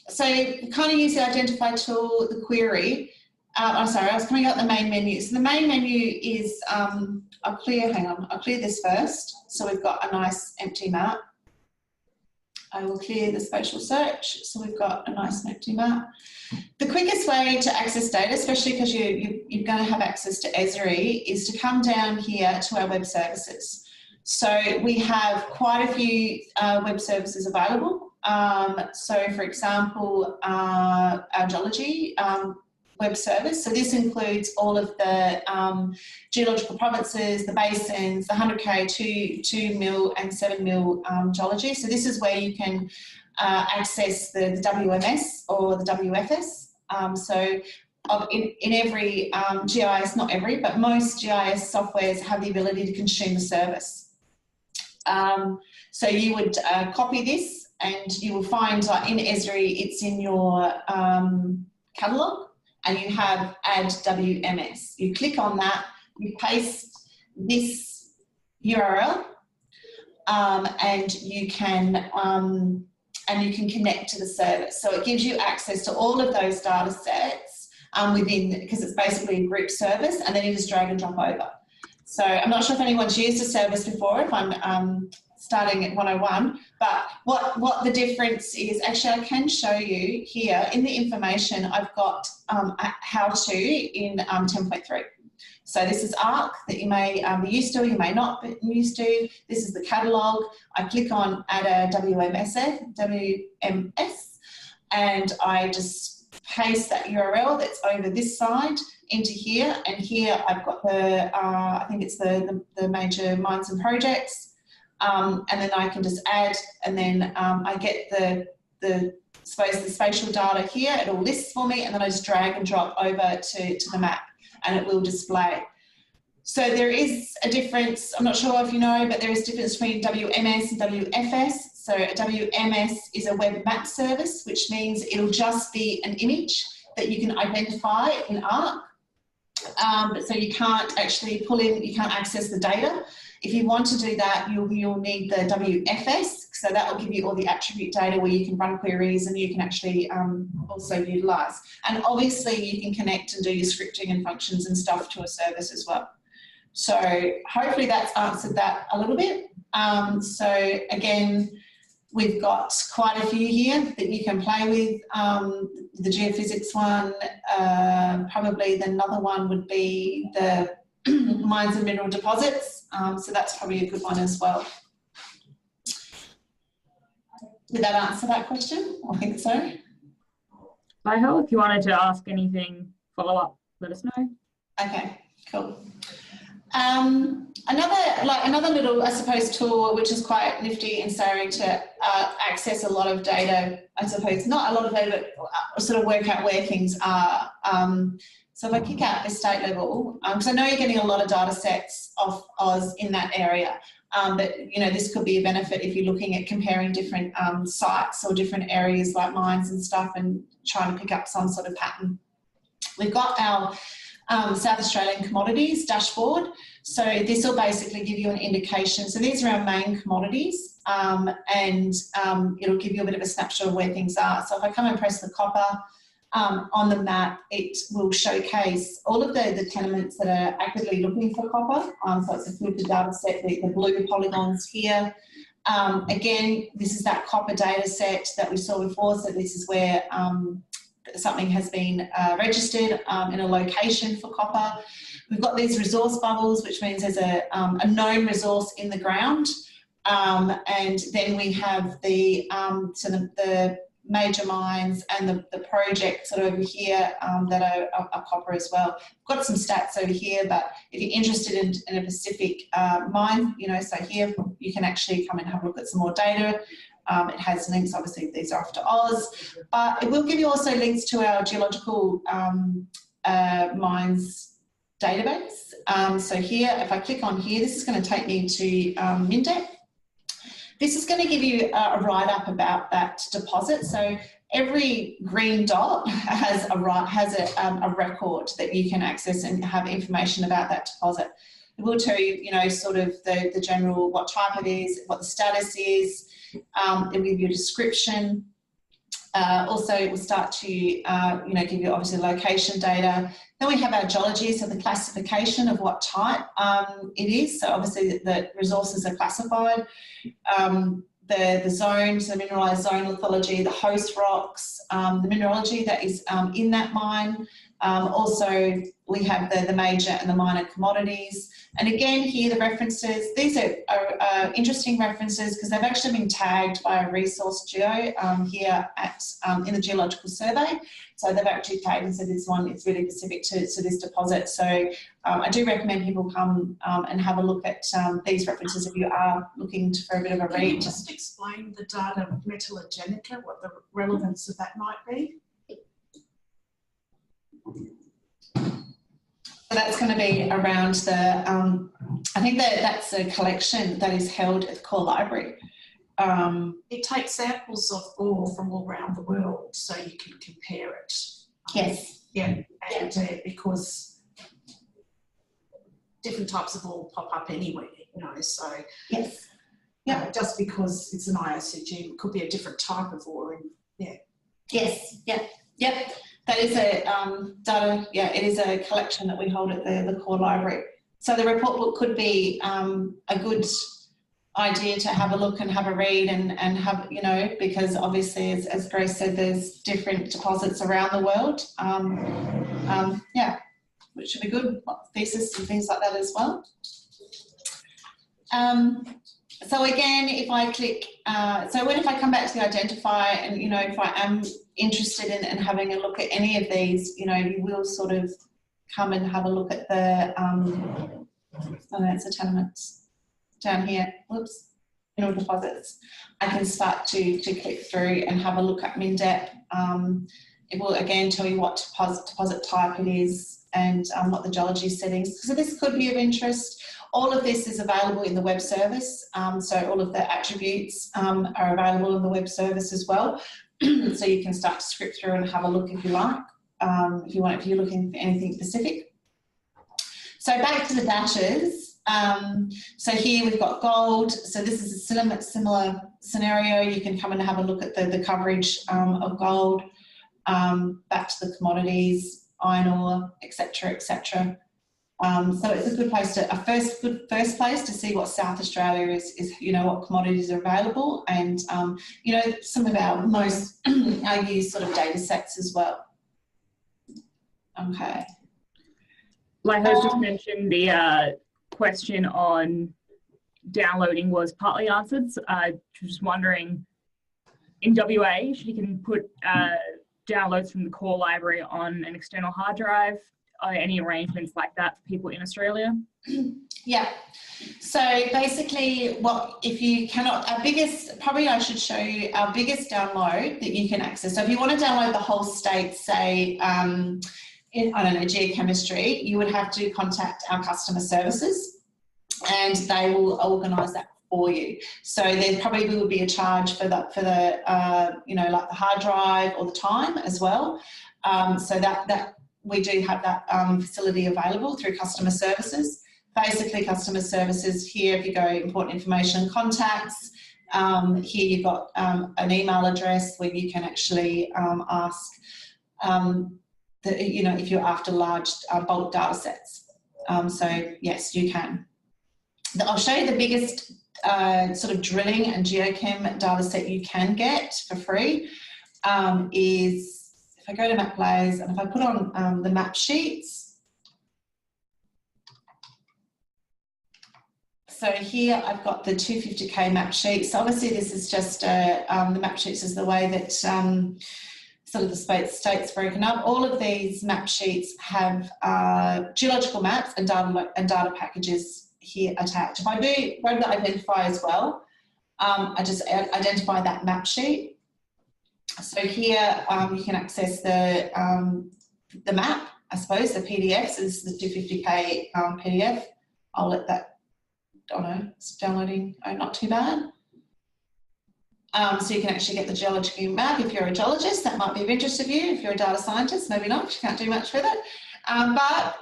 So kind of use the identify tool, the query. I'm sorry, I was coming out the main menu. So the main menu is, I'll clear this first. So we've got a nice empty map. I will clear the spatial search. So we've got a nice empty map. The quickest way to access data, especially because you're going to have access to Esri, is to come down here to our web services. So we have quite a few web services available. So for example, our geology web service. So this includes all of the geological provinces, the basins, the 100K, 2 mil and 7 mil geology. So this is where you can access the WMS or the WFS. In every GIS, not every, but most GIS softwares have the ability to consume the service. So you would copy this and you will find in Esri, it's in your catalog, and you have add WMS. You click on that, you paste this URL, and you can connect to the service. So it gives you access to all of those data sets because it's basically a group service, and then you just drag and drop over. So I'm not sure if anyone's used a service before, if I'm starting at 101, but what the difference is, actually I can show you here in the information. I've got a how-to in 10.3. So this is ARC that you may be used to, you may not be used to. This is the catalogue. I click on add a WMS, and I just paste that URL that's over this side into here, and here I've got the, I think it's the major mines and projects. And then I can just add, and then I get the spatial data here. It all lists for me, and then I just drag and drop over to the map, and it will display. So there is a difference. I'm not sure if you know, but there is a difference between WMS and WFS. So a WMS is a web map service, which means it'll just be an image that you can identify in ARC. So you can't actually pull in, you can't access the data. If you want to do that, you'll need the WFS, so that will give you all the attribute data where you can run queries and you can actually also utilise. And obviously you can connect and do your scripting and functions and stuff to a service as well. So hopefully that's answered that a little bit. So again, we've got quite a few here that you can play with. The geophysics one, probably another one would be the mines and mineral deposits. So that's probably a good one as well. Did that answer that question? I think so. If you wanted to ask anything, follow up, let us know. Okay, cool. Another little, I suppose, tool which is quite nifty in SARIG to access a lot of data. I suppose not a lot of data, but sort of work out where things are. So if I kick out this state level, because I know you're getting a lot of data sets of Oz in that area, but this could be a benefit if you're looking at comparing different sites or different areas like mines and stuff and trying to pick up some sort of pattern. We've got our South Australian commodities dashboard. So this will basically give you an indication. So these are our main commodities, and it'll give you a bit of a snapshot of where things are. So if I come and press the copper on the map, it will showcase all of the tenements that are actively looking for copper. So it's a filtered data set, the blue polygons here. Again, this is that copper data set that we saw before. So this is where something has been registered in a location for copper. We've got these resource bubbles, which means there's a known resource in the ground. And then we have the major mines and the project sort of over here that are copper as well. We've got some stats over here, but if you're interested in a specific mine, so here you can actually come and have a look at some more data. It has links, obviously these are off to Oz, but it will give you also links to our geological mines database. So here, if I click on here, this is going to take me to MinDep. This is going to give you a write-up about that deposit. So every green dot has a record that you can access and have information about that deposit. It will tell you, sort of the general, what type it is, what the status is. It will give you a description. Also, it will start to, give you obviously location data. Then we have our geology, so the classification of what type it is. So obviously the resources are classified. The zone, so mineralised zone lithology, the host rocks, the mineralogy that is in that mine. Also, we have the major and the minor commodities. And again, here the references, these are interesting references because they've actually been tagged by a resource geo here in the Geological Survey. So they've actually tagged and said this one is really specific to this deposit. So I do recommend people come and have a look at these references if you are looking for a bit of a read. Can you just explain the data metallogenica, what the relevance of that might be? So that's going to be around I think that's a collection that is held at the core library. It takes samples of ore from all around the world so you can compare it. Yes. Yeah, and because different types of ore pop up anywhere, so. Yes. Yeah. Just because it's an IOCG, it could be a different type of ore. Yes. Yep. That is a data, it is a collection that we hold at the core library. So the report book could be a good idea to have a look and have a read and have, because obviously, as Grace said, there's different deposits around the world. Which should be good, thesis and things like that as well. So again, if I click, if I come back to the identify and, if I am interested in having a look at any of these, you will sort of come and have a look at the, it's the tenements down here, mineral deposits. I can start to click through and have a look at MinDep. It will again tell you what deposit type it is and what the geology settings. So this could be of interest. All of this is available in the web service. So all of the attributes are available in the web service as well. So you can start to script through and have a look if you like, if you're looking for anything specific. So back to the dashes. So here we've got gold. So this is a similar scenario. You can come and have a look at the coverage of gold, back to the commodities, iron ore, etc., etc. So it's a good place first place to see what South Australia is what commodities are available and, some of our most our used sort of data sets as well. Okay. Like I just mentioned, the question on downloading was partly answered. So, just wondering in WA, she can put downloads from the core library on an external hard drive. Any arrangements like that for people in Australia? Yeah. So basically, if you cannot, probably I should show you our biggest download that you can access. So if you want to download the whole state, say, I don't know, geochemistry, you would have to contact our customer services and they will organise that for you. So there probably will be a charge for the you know, like the hard drive or the time as well. So that we do have that facility available through customer services. Basically, customer services here, if you go important information, contacts, here you've got an email address where you can actually ask, you know, if you're after large bulk data sets. So yes, you can. I'll show you the biggest sort of drilling and geochem data set you can get for free is, if I go to Map Layers and if I put on the map sheets. So here I've got the 250K map sheet. So obviously this is just, the map sheets is the way that sort of the state's broken up. All of these map sheets have geological maps and data packages here attached. If I do go to identify as well, I just identify that map sheet. So here you can access the map, I suppose, the PDF. So this is the 250K PDF. I'll let that, I don't know, it's downloading, not too bad. So you can actually get the geological map. If you're a geologist, that might be of interest to you. If you're a data scientist, maybe not, you can't do much with it. But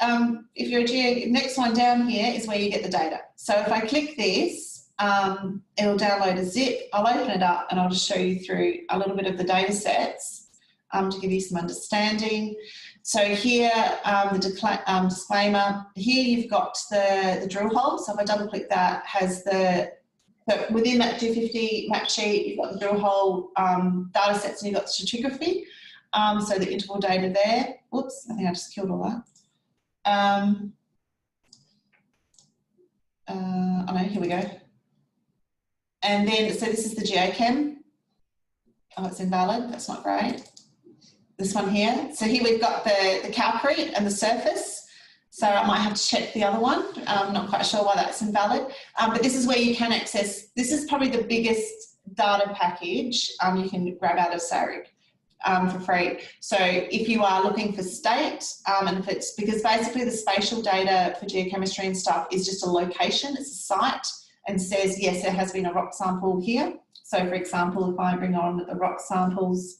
if you're a next one down here is where you get the data. So if I click this, it'll download a zip. I'll open it up and I'll just show you through a little bit of the data sets to give you some understanding. So here, the disclaimer, here you've got the drill hole. So if I double click that, has the, so within that 250 map sheet, you've got the drill hole data sets and you've got the stratigraphy. So the interval data there. Whoops, I think I just killed all that. Oh no, here we go. And then, so this is the geochem. Oh, it's invalid, that's not great. This one here. So here we've got the calcrete and the surface. So I might have to check the other one. I'm not quite sure why that's invalid. But this is where you can access, this is probably the biggest data package you can grab out of SARIG for free. So if you are looking for state, and if it's, because basically the spatial data for geochemistry and stuff is just a location, it's a site, and says, yes, there has been a rock sample here. So for example, if I bring on the rock samples,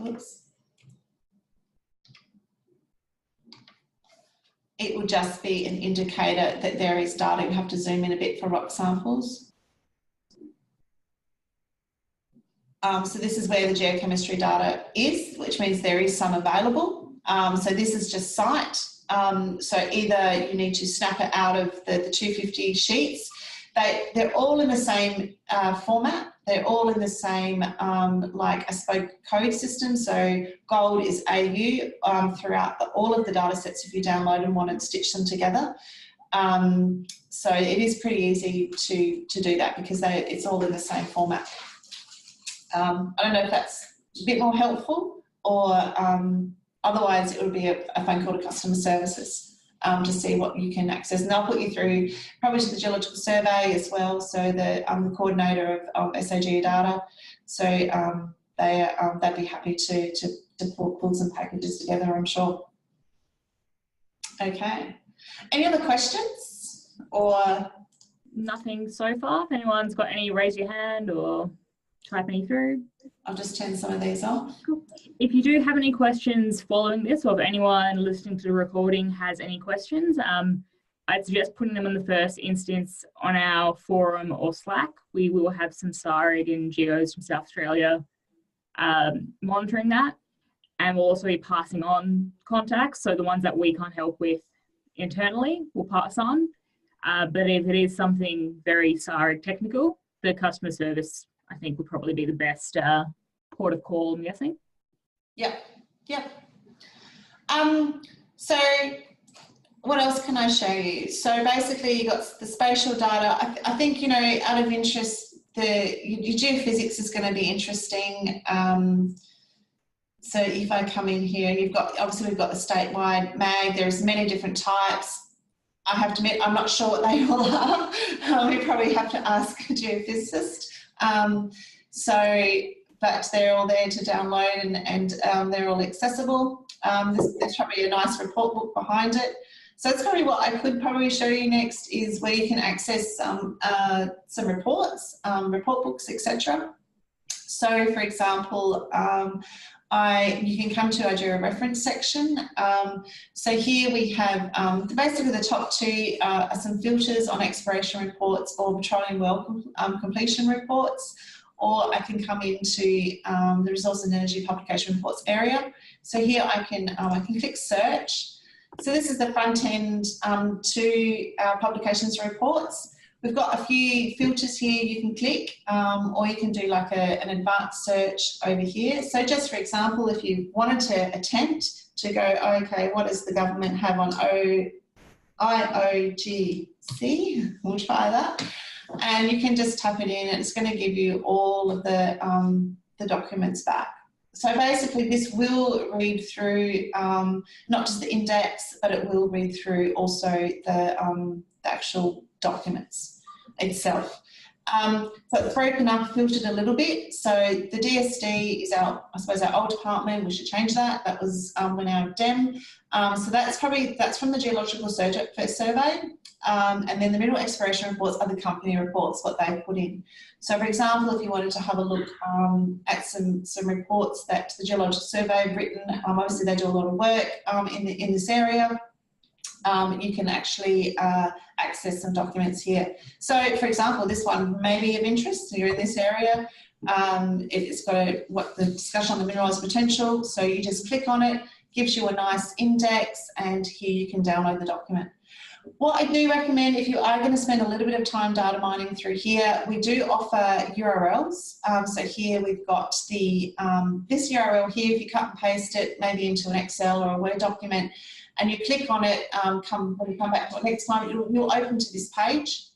oops. It will just be an indicator that there is data. You have to zoom in a bit for rock samples. So this is where the geochemistry data is, which means there is some available. So this is just site. So either you need to snap it out of the 250 sheets. They're all in the same format. They're all in the same, like I spoke, code system. So gold is AU throughout all of the data sets if you download and want to stitch them together. So it is pretty easy to do that because it's all in the same format. I don't know if that's a bit more helpful or otherwise it would be a phone call to customer services. To see what you can access, and they'll put you through probably to the geological survey as well. So the coordinator of SAG data, so they'd be happy to pull some packages together, I'm sure. Okay, any other questions or nothing so far? If anyone's got any, raise your hand or type any through. I'll just turn some of these off. Cool. If you do have any questions following this, or if anyone listening to the recording has any questions, I'd suggest putting them in the first instance on our forum or Slack. We will have some SARIG and Geos from South Australia monitoring that, and we'll also be passing on contacts. So the ones that we can't help with internally, we'll pass on. But if it is something very SARIG technical, the customer service, I think, would probably be the best port of call, I'm guessing. Yep, yep. So what else can I show you? So basically you got the spatial data. I think, you know, out of interest, your geophysics is going to be interesting. So if I come in here, you've got, obviously we've got the statewide mag, there's many different types. I have to admit, I'm not sure what they all are. We probably have to ask a geophysicist. But they're all there to download and they're all accessible. There's probably a nice report book behind it. So that's probably what I could probably show you next, is where you can access some reports, report books, etc. So for example, you can come to our Geo reference section. So here we have basically the top two are some filters on exploration reports or petroleum well completion reports, or I can come into the resource and energy publication reports area. So here I can click search. So this is the front end to our publications reports. We've got a few filters here you can click, or you can do like an advanced search over here. So just for example, if you wanted to attempt to go, okay, what does the government have on IOGC? We'll try that. And you can just type it in and it's going to give you all of the documents back. So basically this will read through not just the index, but it will read through also the actual documents itself. So it's broken up, filtered a little bit. So the DSD is our old department. We should change that. That was when our DEM. So that's from the Geological Survey. And then the mineral exploration reports are the company reports, what they put in. So for example, if you wanted to have a look at some reports that the Geological Survey have written, obviously they do a lot of work in this area. You can actually access some documents here. So for example, this one may be of interest. So you're in this area. It's got the discussion on the mineralised potential. So you just click on it, gives you a nice index, and here you can download the document. What I do recommend, if you are going to spend a little bit of time data mining through here, we do offer URLs. So here we've got this URL here. If you cut and paste it maybe into an Excel or a Word document, and you click on it, when you come back to it next time, you'll open to this page,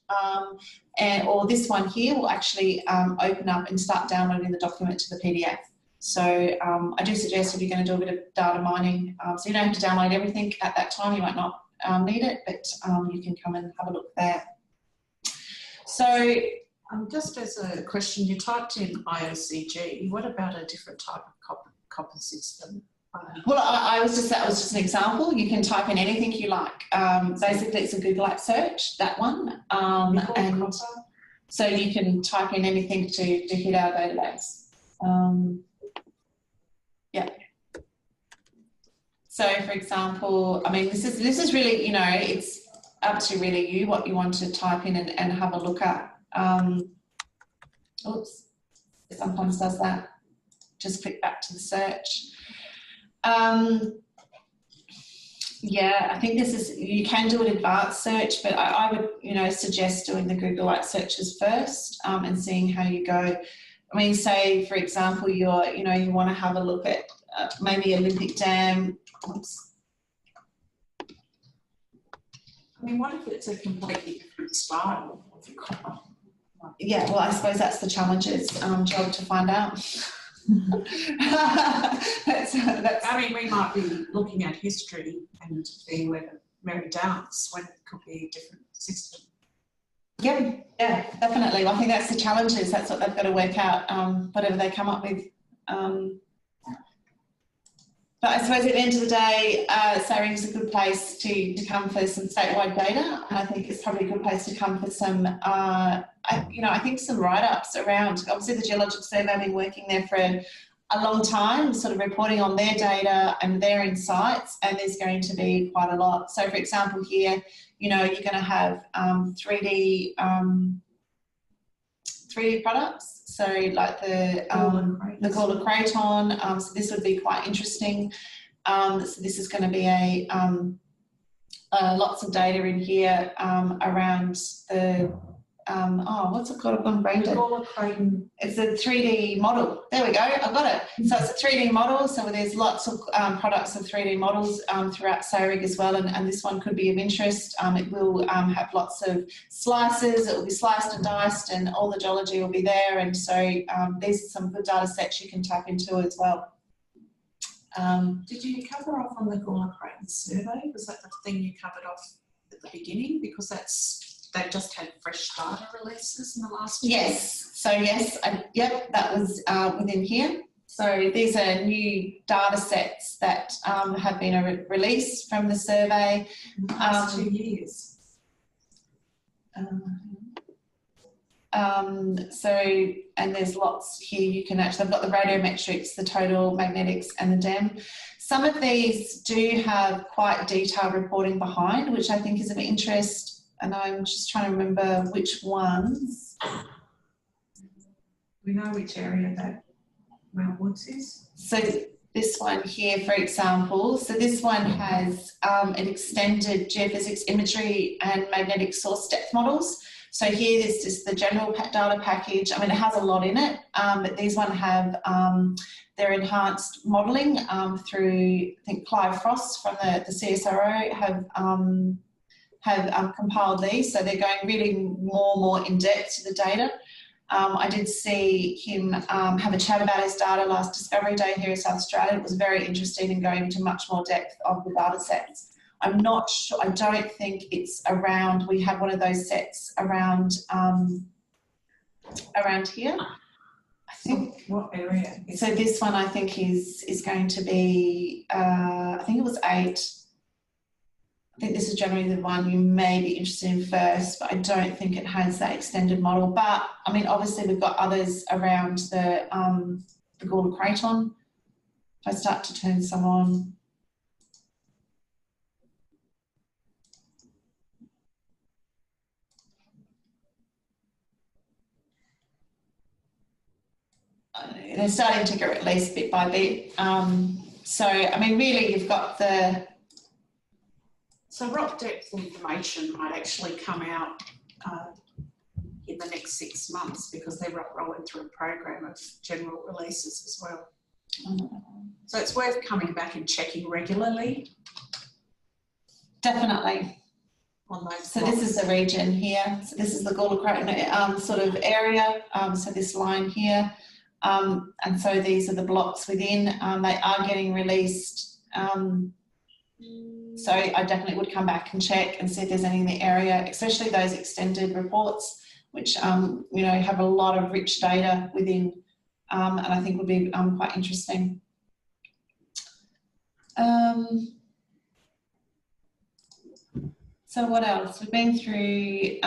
or this one here will actually open up and start downloading the document to the PDF. So I do suggest if you're going to do a bit of data mining, so you don't have to download everything at that time, you might not need it, but you can come and have a look there. So just as a question, you typed in IOCG. What about a different type of copper system? Well, that was just an example. You can type in anything you like. Basically, it's a Google search, that one. And so you can type in anything to hit our database. Yeah. So, for example, I mean, this is really, you know, it's up to really you what you want to type in and have a look at. Oops, it sometimes does that. Just click back to the search. Yeah, I think you can do an advanced search, but I would, you know, suggest doing the Google searches first and seeing how you go. I mean, say, for example, you want to have a look at maybe Olympic Dam. Oops. I mean, what if it's a completely different style of copper? Yeah, well, I suppose that's the challenger's job to find out. I mean, we might be looking at history and seeing where the merry dance when it could be a different system. Yeah, definitely. Well, I think that's the challenges. That's what they've got to work out, whatever they come up with. But I suppose at the end of the day, SARIG is a good place to come for some statewide data, and I think it's probably a good place to come for some, I think some write-ups around. Obviously, the Geological Survey have been working there for a long time, sort of reporting on their data and their insights, and there's going to be quite a lot. So, for example, here, you know, you're going to have 3D products. So like the Gawler Craton, so this would be quite interesting. So this is going to be lots of data in here around the what's it called? I've gone brain dead. It's a 3D model. There we go. I got it. So it's a 3D model. So there's lots of products of 3D models throughout SARIG as well, and this one could be of interest. It will have lots of slices. It will be sliced and diced, and all the geology will be there. And so these are some good data sets you can tap into as well. Did you cover off on the Gawler Craton survey? Was that the thing you covered off at the beginning? Because they've just had fresh data releases in the last year. Yes. So yes, yep, that was within here. So these are new data sets that have been released from the survey. In the last 2 years. And there's lots here you can actually, I've got the radiometrics, the total magnetics and the DEM. Some of these do have quite detailed reporting behind, which I think is of interest. And I'm just trying to remember which ones. We know which area that Mount Woods is. So this one here, for example, so this one has an extended geophysics imagery and magnetic source depth models. So here there's just the general data package. I mean, it has a lot in it, but these one have their enhanced modelling through, I think, Clive Frost from the CSIRO have compiled these. So they're going really more in depth to the data. I did see him have a chat about his data last Discovery Day here in South Australia. It was very interesting in going into much more depth of the data sets. I'm not sure, I don't think it's around, we have one of those sets around here. I think. What area? So this one I think is going to be, I think it was 8. I think this is generally the one you may be interested in first, but I don't think it has that extended model. But I mean, obviously we've got others around the Gawler Craton. If I start to turn some on. They're starting to get released bit by bit. So, I mean, really you've got the... So rock depth information might actually come out in the next 6 months because they're rolling through a program of general releases as well. So it's worth coming back and checking regularly. Definitely. On those so blocks. This is the region here. So this is the Gawler Craton sort of area. So this line here. And so these are the blocks within. They are getting released. So I definitely would come back and check and see if there's any in the area, especially those extended reports, which you know, have a lot of rich data within, and I think would be quite interesting. So what else? We've been through.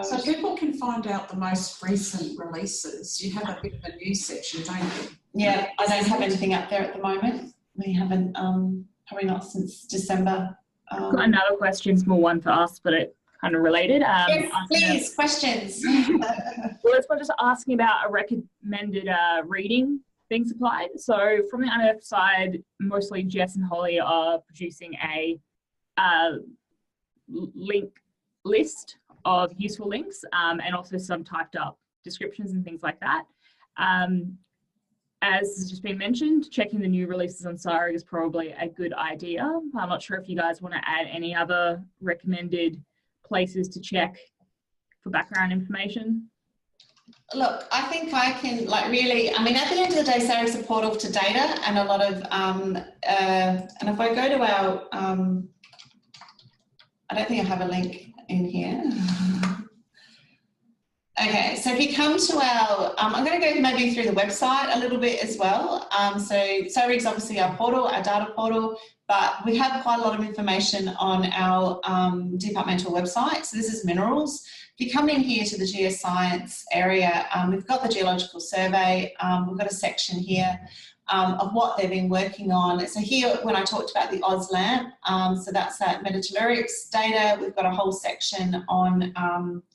So people can find out the most recent releases. You have a bit of a news section, don't you? Yeah, I don't have anything up there at the moment. We haven't, probably not since December. I've got another question, small one for us, but it's kind of related. Yes, please, questions. Well, it's just asking about a recommended reading being supplied. So from the IMF side, mostly Jess and Holly are producing a link list of useful links and also some typed up descriptions and things like that. As has just been mentioned, checking the new releases on SARIG is probably a good idea. I'm not sure if you guys want to add any other recommended places to check for background information. Look, I think I can, like, really, I mean, at the end of the day, SARIG's a portal to data and a lot of, and if I go to our, I don't think I have a link in here. Okay, so if you come to our, I'm going to go maybe through the website a little bit as well. So SARIG's obviously our portal, our data portal, but we have quite a lot of information on our departmental website. So this is minerals. If you come in here to the geoscience area, we've got the geological survey. We've got a section here of what they've been working on. So here, when I talked about the Oz lamp, so that's that metatellurics data. We've got a whole section on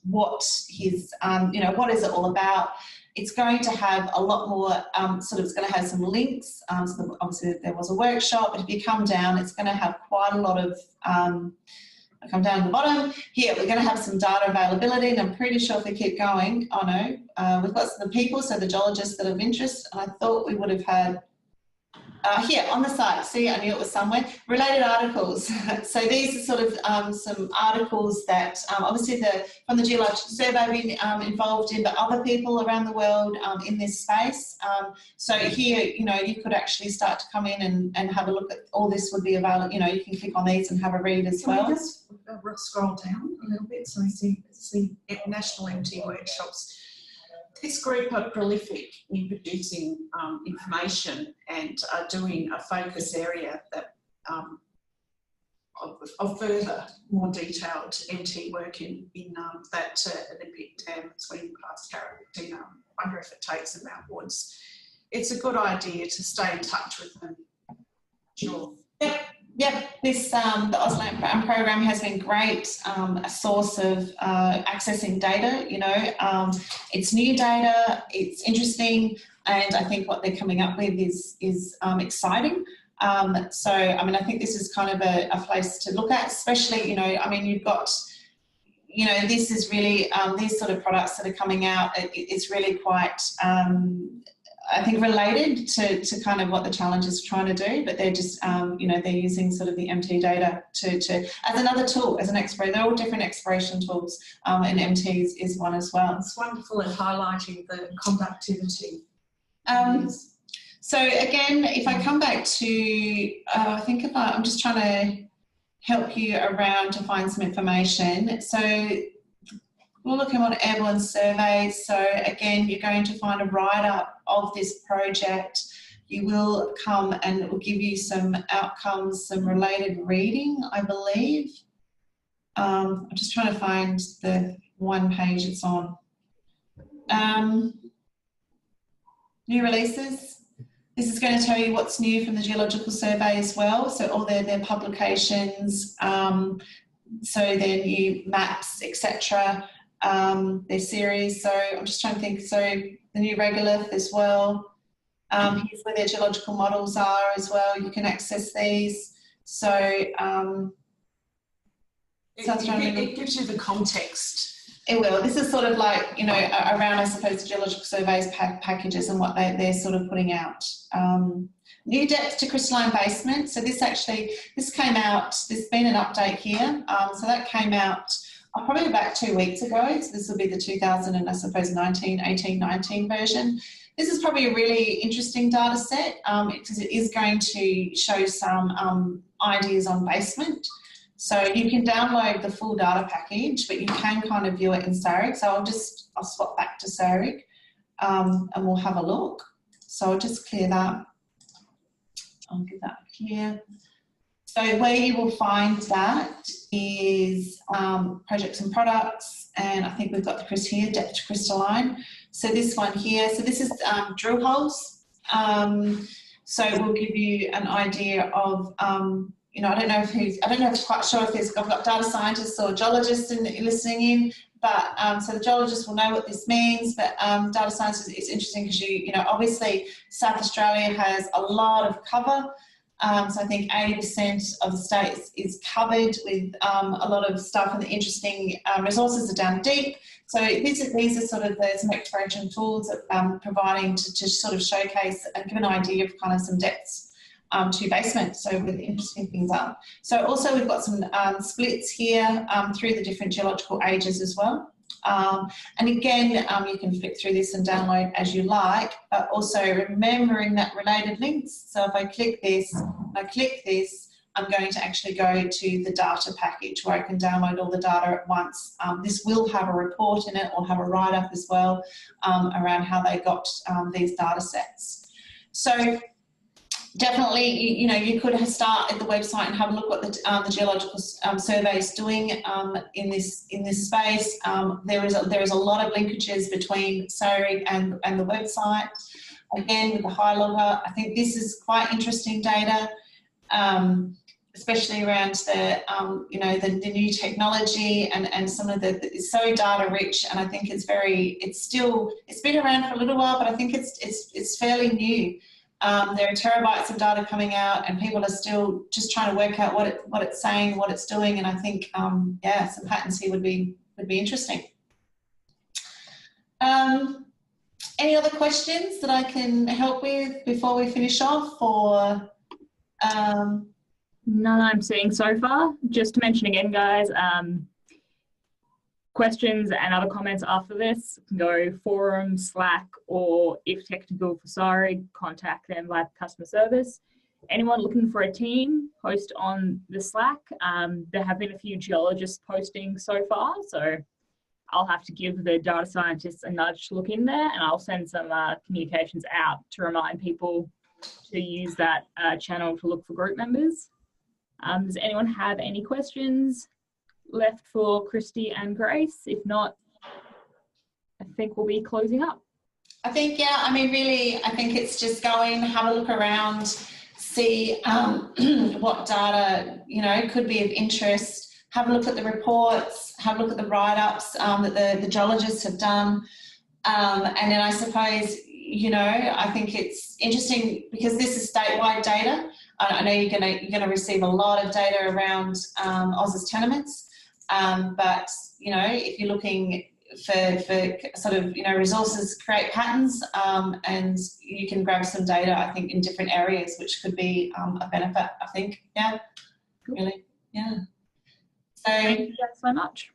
what his, you know, what is it all about. It's going to have a lot more, sort of, it's going to have some links. So obviously there was a workshop, but if you come down, it's going to have quite a lot of I come down to the bottom. Here, we're going to have some data availability, and I'm pretty sure if we keep going, oh no, we've got the people, so the geologists that are of interest, and I thought we would have had here on the side, see, I knew it was somewhere, related articles. So these are sort of some articles that obviously from the Geological Survey been involved in, but other people around the world in this space. So here, you could actually start to come in and have a look at all this would be available. You can click on these and have a read as well. Can we just scroll down a little bit so we see National MT workshops? This group are prolific in producing information and are doing a focus area that of further, more detailed MT work in that Olympic Dam between past Carrick. I wonder if it takes them outwards. It's a good idea to stay in touch with them. Sure. Yep, this the AusLAMP program has been great, a source of accessing data. It's new data, it's interesting, and I think what they're coming up with is exciting. So, I think this is kind of a place to look at, especially, you've got, this is really, these sort of products that are coming out, it's really quite, I think related to kind of what the challenge is trying to do, but they're just, they're using sort of the MT data to as another tool, as an exploration. They're all different exploration tools, and MT is one as well. It's wonderful at highlighting the conductivity. So again, if I come back to, I think I'm just trying to help you around to find some information. So we're looking at airborne surveys. So again, you're going to find a write-up of this project. You will come and it will give you some outcomes, some related reading, I believe. I'm just trying to find the one page it's on. New releases. This is going to tell you what's new from the Geological Survey as well. So all their publications, so their new maps, etc. Their series. So I'm just trying to think. So the new regolith as well. Here's where their geological models are as well. You can access these. So it gives you the context. It will. This is sort of like, around, I suppose, the Geological Surveys packages and what they're sort of putting out. New depth to crystalline basement. So this came out, there's been an update here. So that came out probably about 2 weeks ago. So this will be the 2018-19 version. This is probably a really interesting data set because it is going to show some ideas on basement. So you can download the full data package, but you can kind of view it in SARIG. So I'll swap back to SARIG and we'll have a look. So I'll just clear that. I'll get that here. So where you will find that is projects and products, and I think we've got the here, depth to crystalline. So this one here, so this is drill holes. So we'll give you an idea of, I'm not quite sure if I've got data scientists or geologists listening in, but so the geologists will know what this means, but data science is interesting because obviously South Australia has a lot of cover. So I think 80% of the state is covered with a lot of stuff, and the interesting resources are down deep. So these are sort of some exploration tools that providing to sort of showcase and give an idea of kind of some depths to basement, so with interesting things up. So also we've got some splits here through the different geological ages as well. And again, you can flick through this and download as you like, but also remembering that related links. So if I click this, I'm going to actually go to the data package where I can download all the data at once. This will have a report in it or have a write-up as well around how they got these data sets. So definitely, you could start at the website and have a look at what the Geological Survey is doing in this space. There is a lot of linkages between SARIG and the website. Again, with the high logger, I think this is quite interesting data, especially around the new technology and some of it's so data rich, and I think it's been around for a little while, but I think it's fairly new. There are terabytes of data coming out, and people are still just trying to work out what it's saying, what it's doing. And I think, yeah, some patterns here would be interesting. Any other questions that I can help with before we finish off, or? None I'm seeing so far. Just to mention again, guys, questions and other comments after this can go forum, Slack, or if technical for SARIG, contact them via customer service. Anyone looking for a team, post on the Slack. There have been a few geologists posting so far, so I'll have to give the data scientists a nudge to look in there, and I'll send some communications out to remind people to use that channel to look for group members. Does anyone have any questions left for Christy and Grace? If not, I think we'll be closing up. I think, yeah, I mean, really, I think it's just go in, have a look around, see what data, you know, could be of interest, have a look at the reports, have a look at the write-ups that the geologists have done. And then I suppose, you know, I think it's interesting because this is statewide data. I know you're gonna receive a lot of data around Oz's tenements, but you know, if you're looking for sort of, you know, resources, create patterns, and you can grab some data, I think, in different areas, which could be a benefit, I think. Yeah, really, yeah. So Thank you guys so much.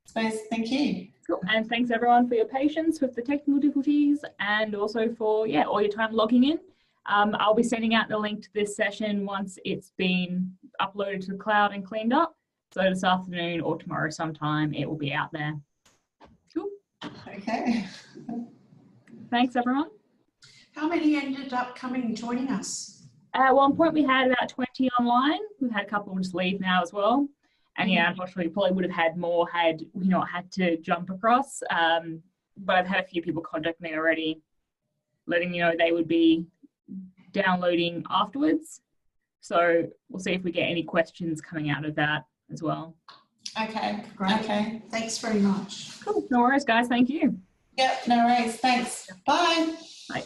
Thank you. Cool. And thanks everyone for your patience with the technical difficulties, and also for, yeah, all your time logging in. I'll be sending out the link to this session once it's been uploaded to the cloud and cleaned up. So this afternoon or tomorrow sometime, it will be out there. Cool. Okay. Thanks, everyone. How many ended up joining us? At one point, we had about 20 online. We've had a couple just leave now as well. And yeah, unfortunately, we probably would have had more had we not had to jump across. But I've had a few people contact me already, letting me know they would be downloading afterwards. So we'll see if we get any questions coming out of that as well. Okay, Great. okay. Thanks very much. Cool. No worries, guys. Thank you. Yep, no worries. Thanks. Bye. Bye.